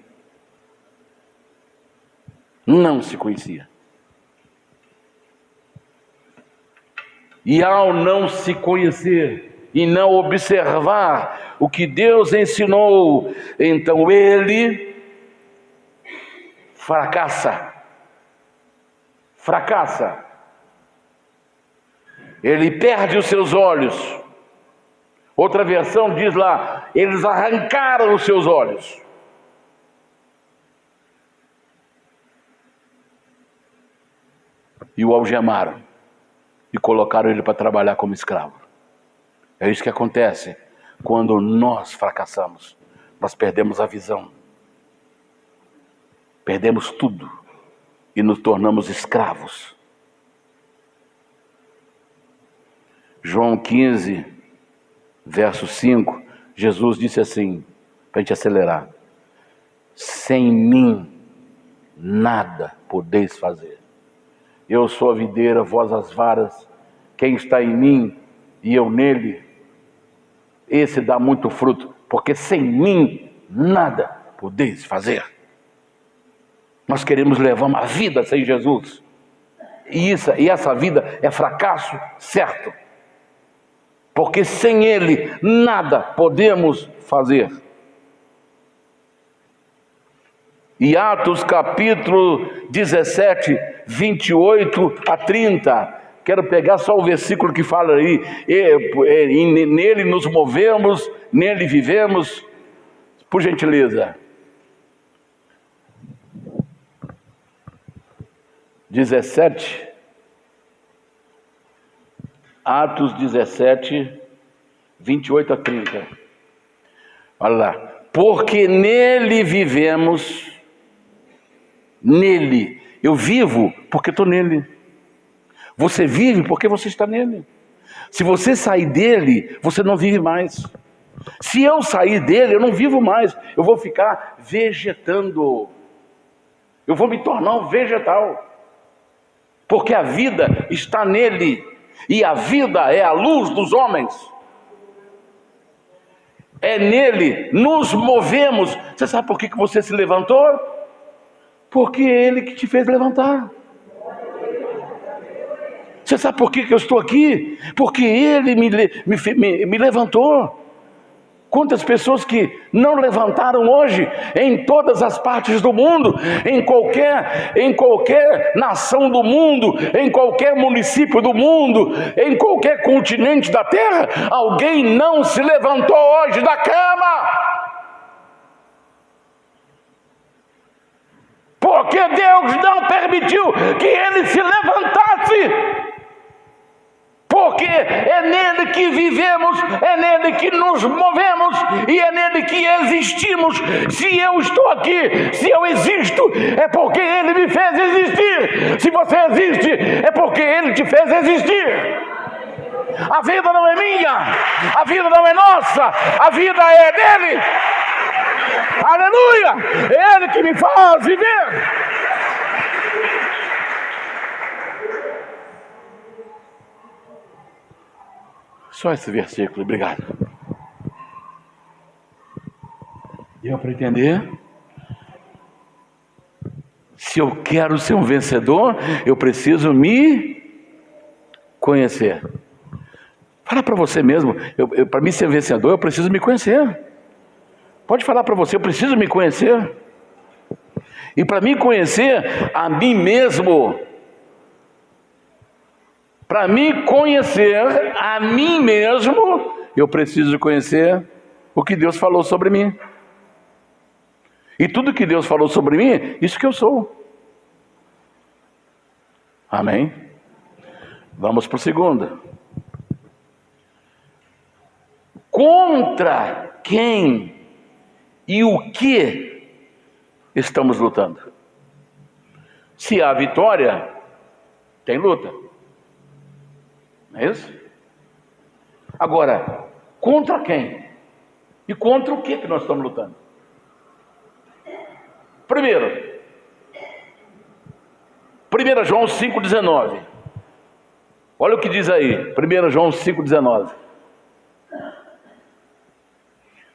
Não se conhecia. E ao não se conhecer e não observar o que Deus ensinou, então ele fracassa. Ele perde os seus olhos. Outra versão diz lá: eles arrancaram os seus olhos. E o algemaram e colocaram ele para trabalhar como escravo. É isso que acontece quando nós fracassamos. Nós perdemos a visão, perdemos tudo e nos tornamos escravos. João 15, verso 5, Jesus disse assim, para a gente acelerar: sem mim nada podeis fazer. Eu sou a videira, vós as varas. Quem está em mim e eu nele, esse dá muito fruto, porque sem mim nada podeis fazer. Nós queremos levar uma vida sem Jesus, e essa vida é fracasso certo. porque sem Ele nada podemos fazer. E Atos capítulo 17, 28 a 30, quero pegar só o versículo que fala aí, nele nos movemos, nele vivemos, por gentileza. 17, Atos 17, 28 a 30. Olha lá. Porque nele vivemos, nele. Eu vivo porque estou nele. Você vive porque você está nele. Se você sair dele, você não vive mais. Se eu sair dele, eu não vivo mais. Eu vou ficar vegetando. Eu vou me tornar um vegetal. Porque a vida está nele. E a vida é a luz dos homens. É nele, nos movemos. Você sabe por que você se levantou? Porque é Ele que te fez levantar. Você sabe por que eu estou aqui? Porque Ele me levantou. Quantas pessoas que não levantaram hoje em todas as partes do mundo, em qualquer nação do mundo, em qualquer município do mundo, em qualquer continente da terra, alguém não se levantou hoje da cama. Porque Deus não permitiu que ele se levantasse. Porque é nele que vivemos, é nele que nos movemos e é nele que existimos. Se eu estou aqui, se eu existo, é porque ele me fez existir. Se você existe, é porque ele te fez existir. A vida não é minha, a vida não é nossa, a vida é dele. Aleluia! É ele que me faz viver. Só esse versículo, obrigado. Deu para entender? Se eu quero ser um vencedor, eu preciso me conhecer. Fala para você mesmo, para mim ser vencedor, eu preciso me conhecer. Pode falar para você, eu preciso me conhecer. E para me conhecer a mim mesmo, para me conhecer a mim mesmo, eu preciso conhecer o que Deus falou sobre mim. E tudo que Deus falou sobre mim, isso que eu sou. Amém? Vamos para o segundo. Contra quem e o que estamos lutando? Se há vitória, tem luta. Não é isso? Agora, contra quem? E contra o que nós estamos lutando? Primeiro, 1 João 5,19. Olha o que diz aí, 1 João 5,19.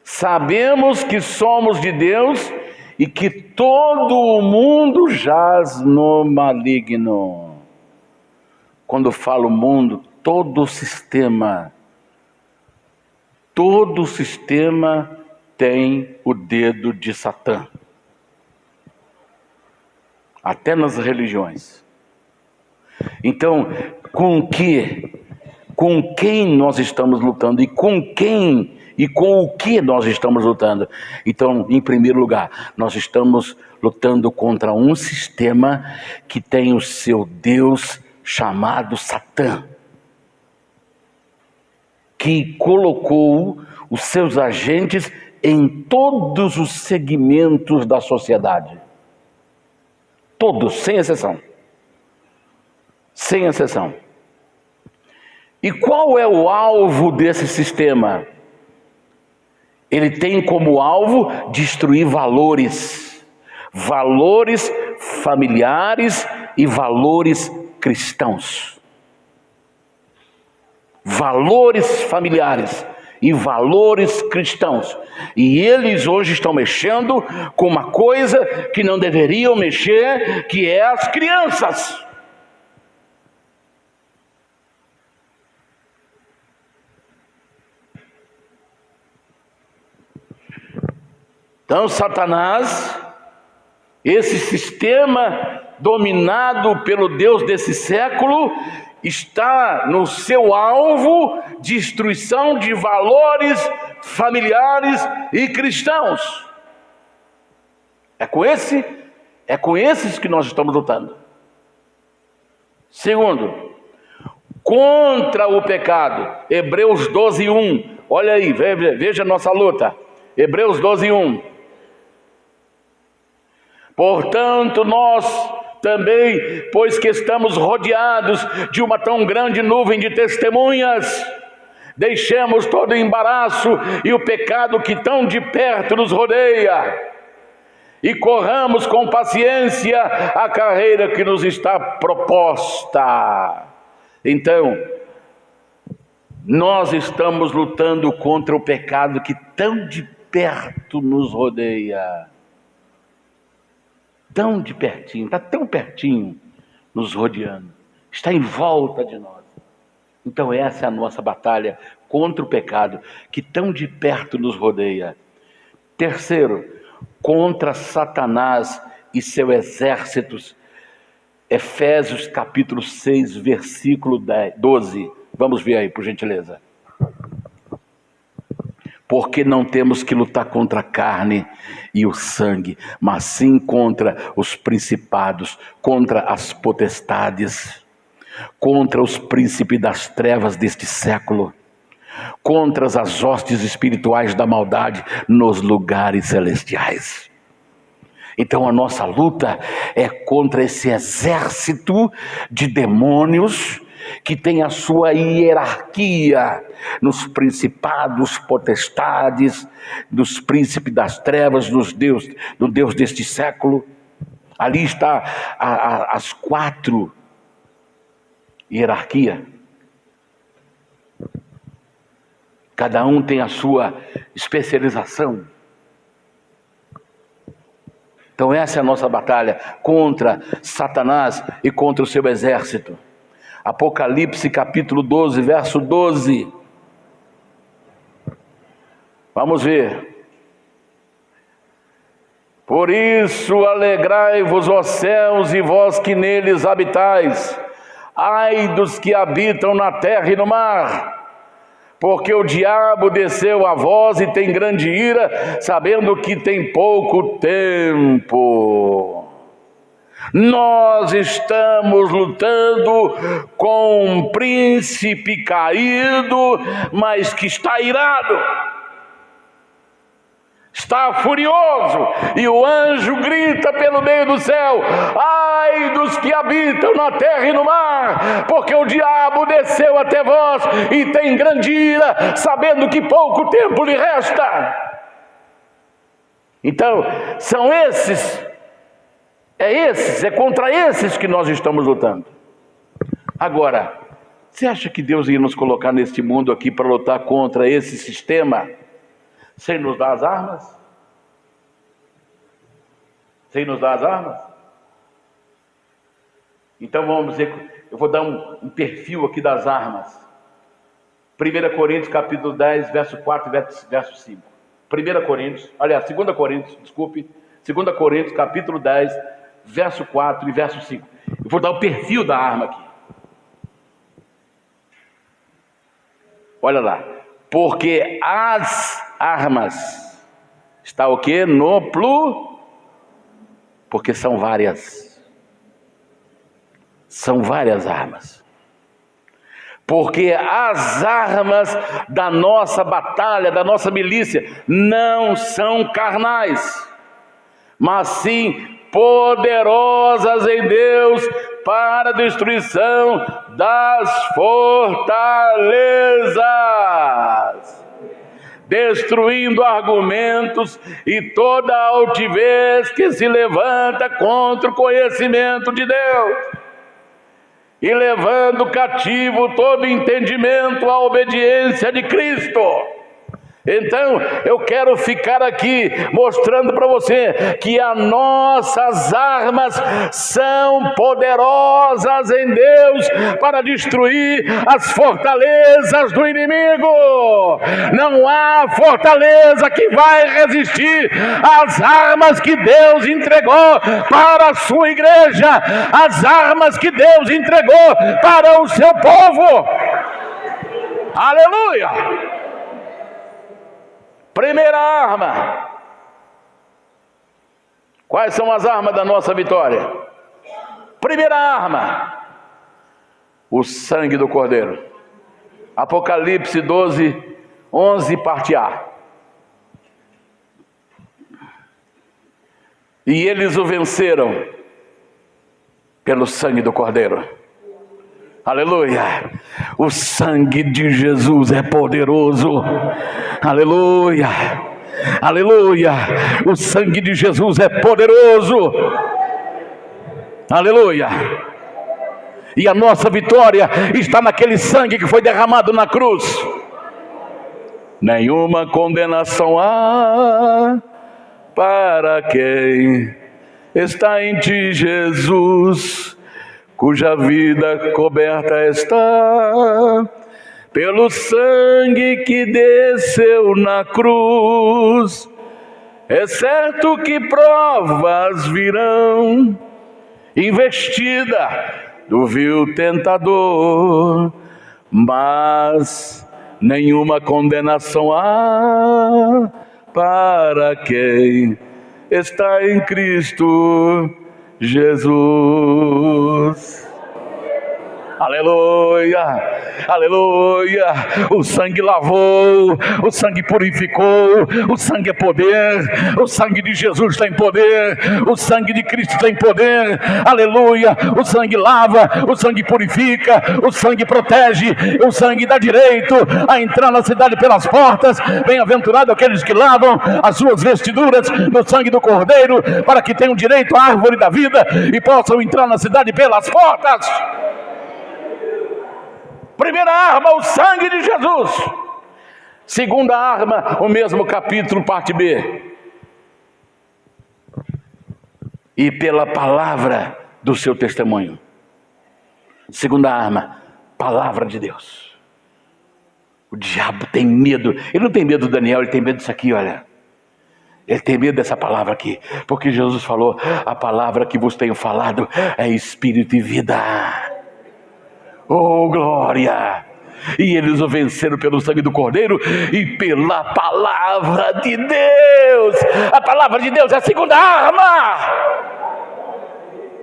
Sabemos que somos de Deus e que todo o mundo jaz no maligno. Quando falo mundo, todo o sistema tem o dedo de Satã. Até nas religiões. Então, com quem nós estamos lutando e com quem e com o que nós estamos lutando? Então, em primeiro lugar, nós estamos lutando contra um sistema que tem o seu Deus chamado Satã, que colocou os seus agentes em todos os segmentos da sociedade. Todos, sem exceção. Sem exceção. E qual é o alvo desse sistema? Ele tem como alvo destruir valores. Valores familiares e valores cristãos. Valores familiares e valores cristãos. E eles hoje estão mexendo com uma coisa que não deveriam mexer, que é as crianças. Então, Satanás, esse sistema dominado pelo Deus desse século, está no seu alvo de destruição de valores familiares e cristãos. É com esses que nós estamos lutando. Segundo, contra o pecado. Hebreus 12:1. Olha aí, veja a nossa luta. Hebreus 12:1. Portanto, nós também, pois que estamos rodeados de uma tão grande nuvem de testemunhas, deixemos todo o embaraço e o pecado que tão de perto nos rodeia, e corramos com paciência a carreira que nos está proposta. Então, nós estamos lutando contra o pecado que tão de perto nos rodeia. Tão de pertinho, está tão pertinho, nos rodeando, está em volta de nós. Então essa é a nossa batalha contra o pecado que tão de perto nos rodeia. Terceiro, contra Satanás e seus exércitos. Efésios capítulo 6, versículo 12. Vamos ver aí, por gentileza. Porque não temos que lutar contra a carne e o sangue, mas sim contra os principados, contra as potestades, contra os príncipes das trevas deste século, contra as hostes espirituais da maldade nos lugares celestiais. Então a nossa luta é contra esse exército de demônios que tem a sua hierarquia nos principados, potestades, nos príncipes das trevas, no Deus deste século. Ali está as 4 hierarquias. Cada um tem a sua especialização. Então essa é a nossa batalha contra Satanás e contra o seu exército. Apocalipse capítulo 12, verso 12. Vamos ver. Por isso alegrai-vos, ó céus, e vós que neles habitais. Ai dos que habitam na terra e no mar, porque o diabo desceu a vós e tem grande ira, sabendo que tem pouco tempo. Nós estamos lutando com um príncipe caído, mas que está irado, está furioso, e o anjo grita pelo meio do céu: ai dos que habitam na terra e no mar, porque o diabo desceu até vós e tem grande ira, sabendo que pouco tempo lhe resta. Então, são é contra esses que nós estamos lutando. Agora, você acha que Deus ia nos colocar neste mundo aqui para lutar contra esse sistema sem nos dar as armas? Sem nos dar as armas? Então vamos dizer, eu vou dar um perfil aqui das armas. 1 Coríntios capítulo 10, verso 4 e verso 5. 2 Coríntios capítulo 10, verso 4 e verso 5. Eu vou dar o perfil da arma aqui. Olha lá. Porque as armas, está o quê? Porque são várias. São várias armas. Porque as armas da nossa batalha, da nossa milícia, não são carnais, mas sim poderosas em Deus para a destruição das fortalezas, destruindo argumentos e toda altivez que se levanta contra o conhecimento de Deus, e levando cativo todo entendimento à obediência de Cristo. Então, eu quero ficar aqui mostrando para você que as nossas armas são poderosas em Deus para destruir as fortalezas do inimigo. Não há fortaleza que vai resistir às armas que Deus entregou para a sua igreja, as armas que Deus entregou para o seu povo. Aleluia! Primeira arma. Quais são as armas da nossa vitória? Primeira arma: o sangue do Cordeiro. Apocalipse 12:11, parte A. E eles o venceram pelo sangue do Cordeiro. Aleluia! O sangue de Jesus é poderoso. Aleluia! Aleluia! O sangue de Jesus é poderoso. Aleluia! E a nossa vitória está naquele sangue que foi derramado na cruz. Nenhuma condenação há para quem está em ti, Jesus, cuja vida coberta está pelo sangue que desceu na cruz. É certo que provas virão, investida do vil tentador, mas nenhuma condenação há para quem está em Cristo Jesus. Aleluia, aleluia. O sangue lavou, o sangue purificou, o sangue é poder, o sangue de Jesus tem poder, o sangue de Cristo tem poder. Aleluia, o sangue lava, o sangue purifica, o sangue protege, o sangue dá direito a entrar na cidade pelas portas. Bem-aventurado aqueles que lavam as suas vestiduras no sangue do Cordeiro, para que tenham direito à árvore da vida e possam entrar na cidade pelas portas. Primeira arma, o sangue de Jesus. Segunda arma, o mesmo capítulo, parte B. E pela palavra do seu testemunho. Segunda arma, palavra de Deus. O diabo tem medo. Ele não tem medo do Daniel, ele tem medo disso aqui, olha. Ele tem medo dessa palavra aqui. Porque Jesus falou: a palavra que vos tenho falado é espírito e vida. Oh, glória! E eles o venceram pelo sangue do Cordeiro e pela palavra de Deus. A palavra de Deus é a segunda arma.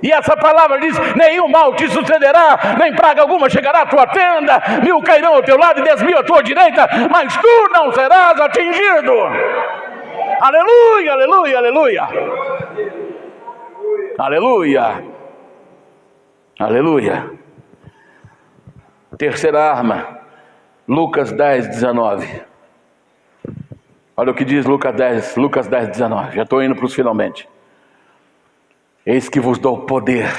E essa palavra diz: nenhum mal te sucederá, nem praga alguma chegará à tua tenda. 1000 cairão ao teu lado e 10.000 à tua direita, mas tu não serás atingido. Aleluia, aleluia, aleluia. Aleluia. Aleluia. Terceira arma, Lucas 10:19. Olha o que diz Lucas 10:19. Já estou indo para os finalmente. Eis que vos dou poder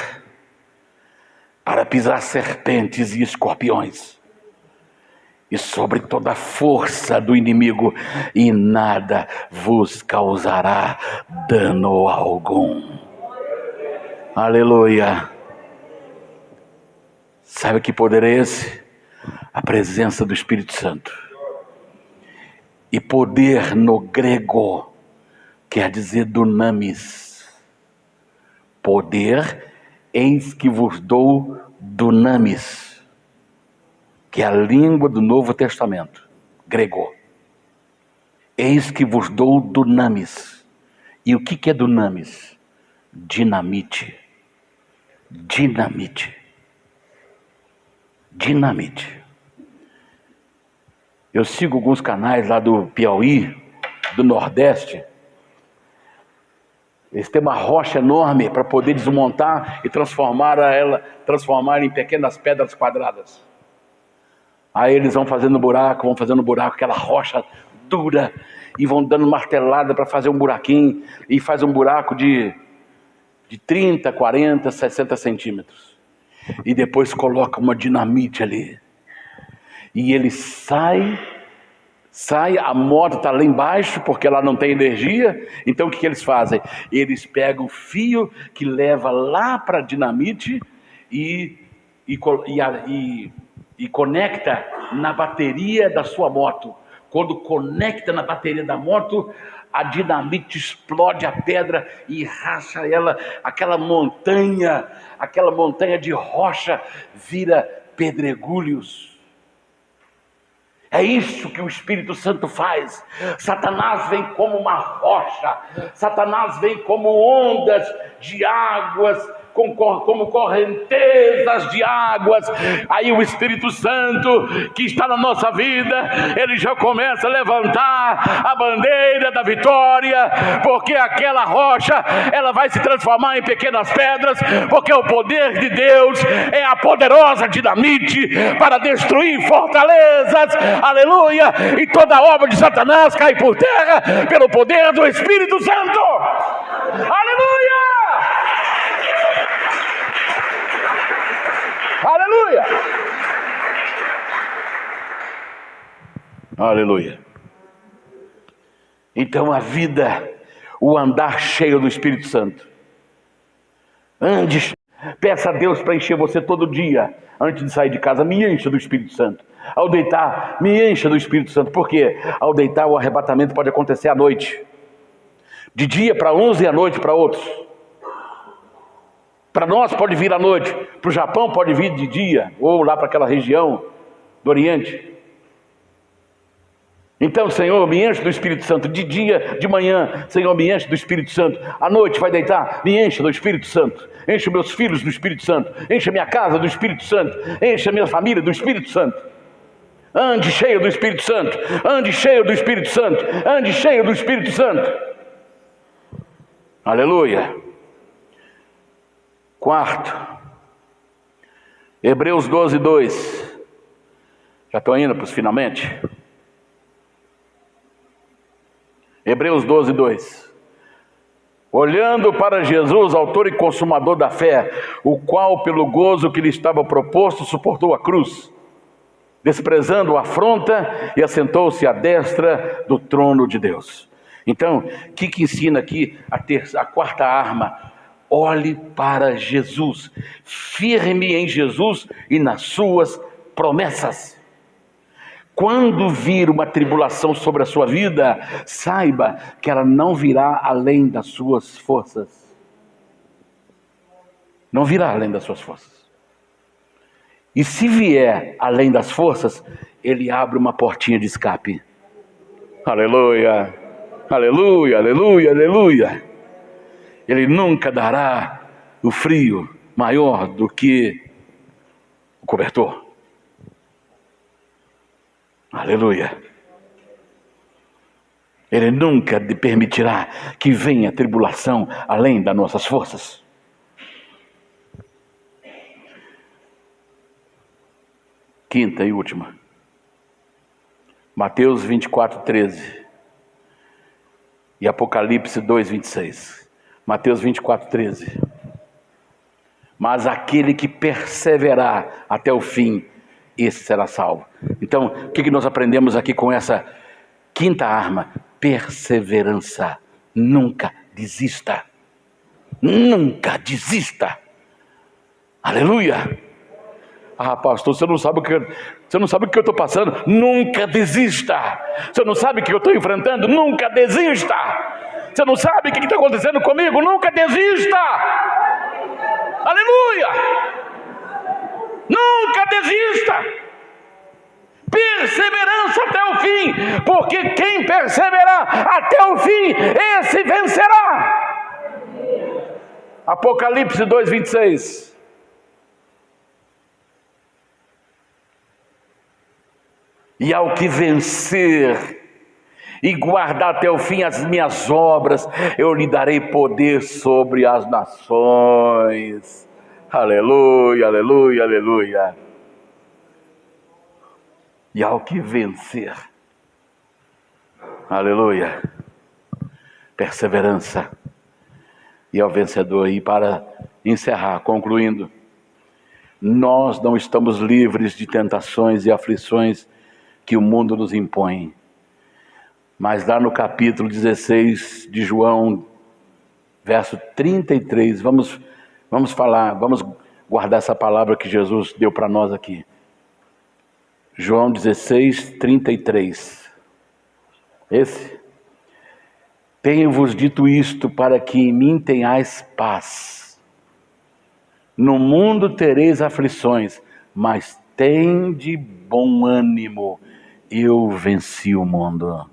para pisar serpentes e escorpiões, e sobre toda a força do inimigo, e nada vos causará dano algum. Aleluia. Sabe que poder é esse? A presença do Espírito Santo. E poder no grego quer dizer dunamis. Poder, eis que vos dou dunamis, que é a língua do Novo Testamento, grego. Eis que vos dou dunamis. E o que é dunamis? Dinamite. Dinamite. Dinamite. Eu sigo alguns canais lá do Piauí, do Nordeste. Eles têm uma rocha enorme para poder desmontar e transformar em pequenas pedras quadradas. Aí eles vão fazendo buraco, aquela rocha dura, e vão dando martelada para fazer um buraquinho, e faz um buraco de 30, 40, 60 centímetros. E depois coloca uma dinamite ali. E ele sai Sai, a moto está lá embaixo, porque ela não tem energia. Então o que eles fazem? Eles pegam o fio que leva lá para a dinamite e conecta na bateria da sua moto. Quando conecta na bateria da moto, a dinamite explode a pedra e racha ela, aquela montanha de rocha vira pedregulhos. É isso que o Espírito Santo faz. Satanás vem como uma rocha, Satanás vem como ondas de águas, como correntezas de águas. Aí o Espírito Santo que está na nossa vida, ele já começa a levantar a bandeira da vitória, porque aquela rocha, ela vai se transformar em pequenas pedras, porque o poder de Deus é a poderosa dinamite para destruir fortalezas, aleluia, e toda obra de Satanás cai por terra pelo poder do Espírito Santo, aleluia! Aleluia! Aleluia! Então a vida, o andar cheio do Espírito Santo. Ande, peça a Deus para encher você todo dia. Antes de sair de casa, me encha do Espírito Santo. Ao deitar, me encha do Espírito Santo. Por quê? Ao deitar, o arrebatamento pode acontecer à noite. De dia para uns e à noite para outros. Para nós pode vir à noite, para o Japão pode vir de dia, ou lá para aquela região do Oriente. Então, Senhor, me enche do Espírito Santo, de dia, de manhã, Senhor, me enche do Espírito Santo. À noite vai deitar, me enche do Espírito Santo. Enche meus filhos do Espírito Santo, enche a minha casa do Espírito Santo, enche a minha família do Espírito Santo. Ande cheio do Espírito Santo, ande cheio do Espírito Santo, ande cheio do Espírito Santo. Aleluia. Quarto, Hebreus 12, 2. Já estou indo para os finalmente. Hebreus 12, 2. Olhando para Jesus, autor e consumador da fé, o qual pelo gozo que lhe estava proposto suportou a cruz, desprezando a afronta, e assentou-se à destra do trono de Deus. Então, o que ensina aqui a quarta arma? Olhe para Jesus, firme em Jesus e nas suas promessas. Quando vir uma tribulação sobre a sua vida, saiba que ela não virá além das suas forças. Não virá além das suas forças. E se vier além das forças, ele abre uma portinha de escape. Aleluia, aleluia, aleluia, aleluia. Ele nunca dará o frio maior do que o cobertor. Aleluia. Ele nunca permitirá que venha tribulação além das nossas forças. Quinta e última. Mateus 24, 13. E Apocalipse 2, 26. Mateus 24, 13. Mas aquele que perseverar até o fim, esse será salvo. Então, o que nós aprendemos aqui com essa quinta arma? Perseverança. Nunca desista. Nunca desista. Aleluia. Ah, pastor, você não sabe o que eu estou passando. Nunca desista. Você não sabe o que eu estou enfrentando. Nunca desista. Você não sabe o que está acontecendo comigo. Nunca desista. Aleluia. Nunca desista. Perseverança até o fim, porque quem perseverar até o fim, esse vencerá. Apocalipse 2, 26. E ao que vencer e guardar até o fim as minhas obras, eu lhe darei poder sobre as nações. Aleluia, aleluia, aleluia. E ao que vencer, aleluia, perseverança, e ao vencedor. E para encerrar, concluindo, nós não estamos livres de tentações e aflições que o mundo nos impõe. Mas lá no capítulo 16 de João, verso 33, vamos guardar essa palavra que Jesus deu para nós aqui. João 16, 33. Esse. Tenho-vos dito isto para que em mim tenhais paz. No mundo tereis aflições, mas tende bom ânimo. Eu venci o mundo.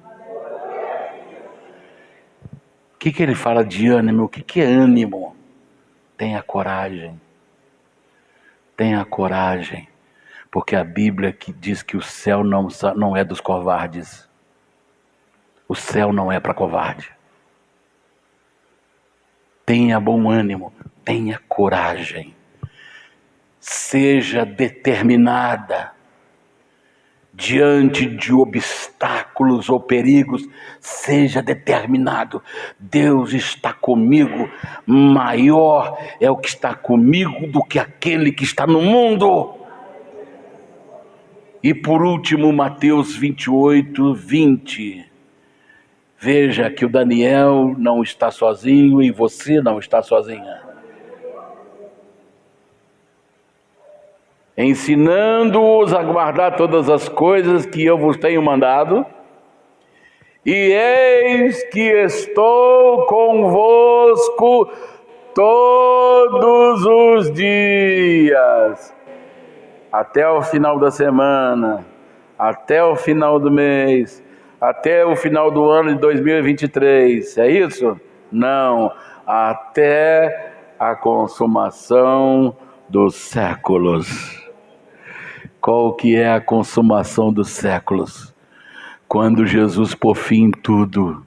O que ele fala de ânimo? O que é ânimo? Tenha coragem. Tenha coragem. Porque a Bíblia que diz que o céu não é dos covardes. O céu não é para covarde. Tenha bom ânimo. Tenha coragem. Seja determinada. Diante de obstáculos ou perigos, seja determinado. Deus está comigo. Maior é o que está comigo do que aquele que está no mundo. E por último, Mateus 28, 20. Veja que o Daniel não está sozinho e você não está sozinha. Ensinando-os a guardar todas as coisas que eu vos tenho mandado, e eis que estou convosco todos os dias, até o final da semana, até o final do mês, até o final do ano de 2023, é isso? Não, até a consumação dos séculos. Qual que é a consumação dos séculos? Quando Jesus pôr fim em tudo.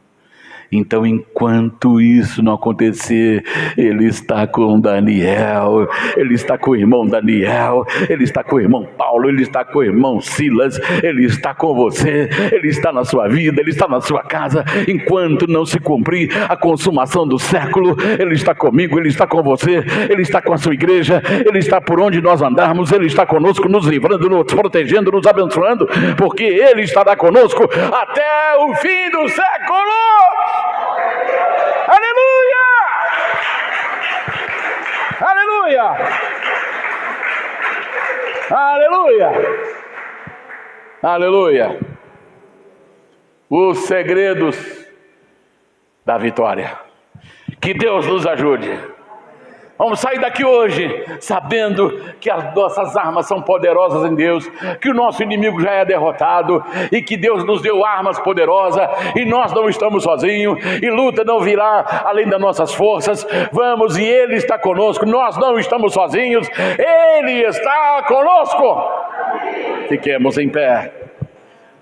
Então, enquanto isso não acontecer, Ele está com Daniel, Ele está com o irmão Daniel, Ele está com o irmão Paulo, Ele está com o irmão Silas, Ele está com você, Ele está na sua vida, Ele está na sua casa. Enquanto não se cumprir a consumação do século, Ele está comigo, Ele está com você, Ele está com a sua igreja, Ele está por onde nós andarmos, Ele está conosco, nos livrando, nos protegendo, nos abençoando, porque Ele estará conosco até o fim do século. Aleluia! Aleluia! Aleluia! Aleluia! Os segredos da vitória. Que Deus nos ajude. Vamos sair daqui hoje sabendo que as nossas armas são poderosas em Deus, que o nosso inimigo já é derrotado e que Deus nos deu armas poderosas e nós não estamos sozinhos e luta não virá além das nossas forças. Vamos, e Ele está conosco, nós não estamos sozinhos, Ele está conosco. Fiquemos em pé,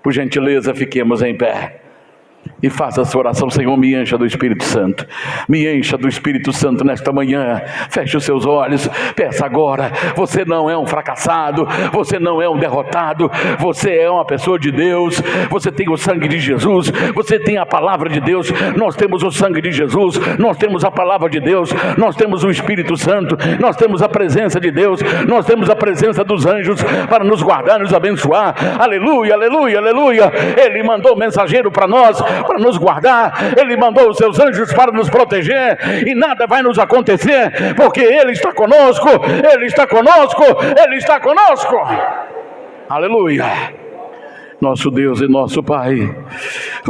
por gentileza, fiquemos em pé. E faça essa oração. Senhor, me encha do Espírito Santo. Me encha do Espírito Santo nesta manhã. Feche os seus olhos. Peça agora. Você não é um fracassado. Você não é um derrotado. Você é uma pessoa de Deus. Você tem o sangue de Jesus. Você tem a palavra de Deus. Nós temos o sangue de Jesus. Nós temos a palavra de Deus. Nós temos o Espírito Santo. Nós temos a presença de Deus. Nós temos a presença dos anjos para nos guardar, nos abençoar. Aleluia, aleluia, aleluia. Ele mandou mensageiro para nós, para nos guardar. Ele mandou os seus anjos para nos proteger e nada vai nos acontecer, porque Ele está conosco, Ele está conosco, Ele está conosco. Aleluia. Nosso Deus e nosso Pai.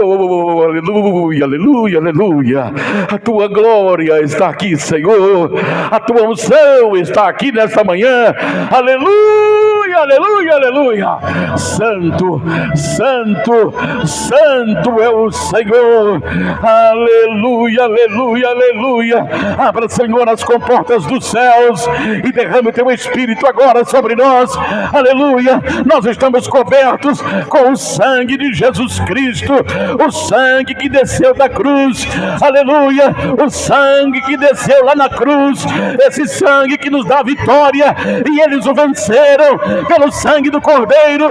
Oh, aleluia, aleluia, aleluia. A Tua glória está aqui, Senhor. A Tua unção está aqui nesta manhã. Aleluia, aleluia, aleluia. Santo, santo, santo é o Senhor. Aleluia, aleluia, aleluia. Abra, Senhor, as comportas dos céus e derrame o Teu Espírito agora sobre nós. Aleluia. Nós estamos cobertos com o sangue de Jesus Cristo, o sangue que desceu da cruz, aleluia, o sangue que desceu lá na cruz, esse sangue que nos dá vitória, e eles o venceram pelo sangue do Cordeiro.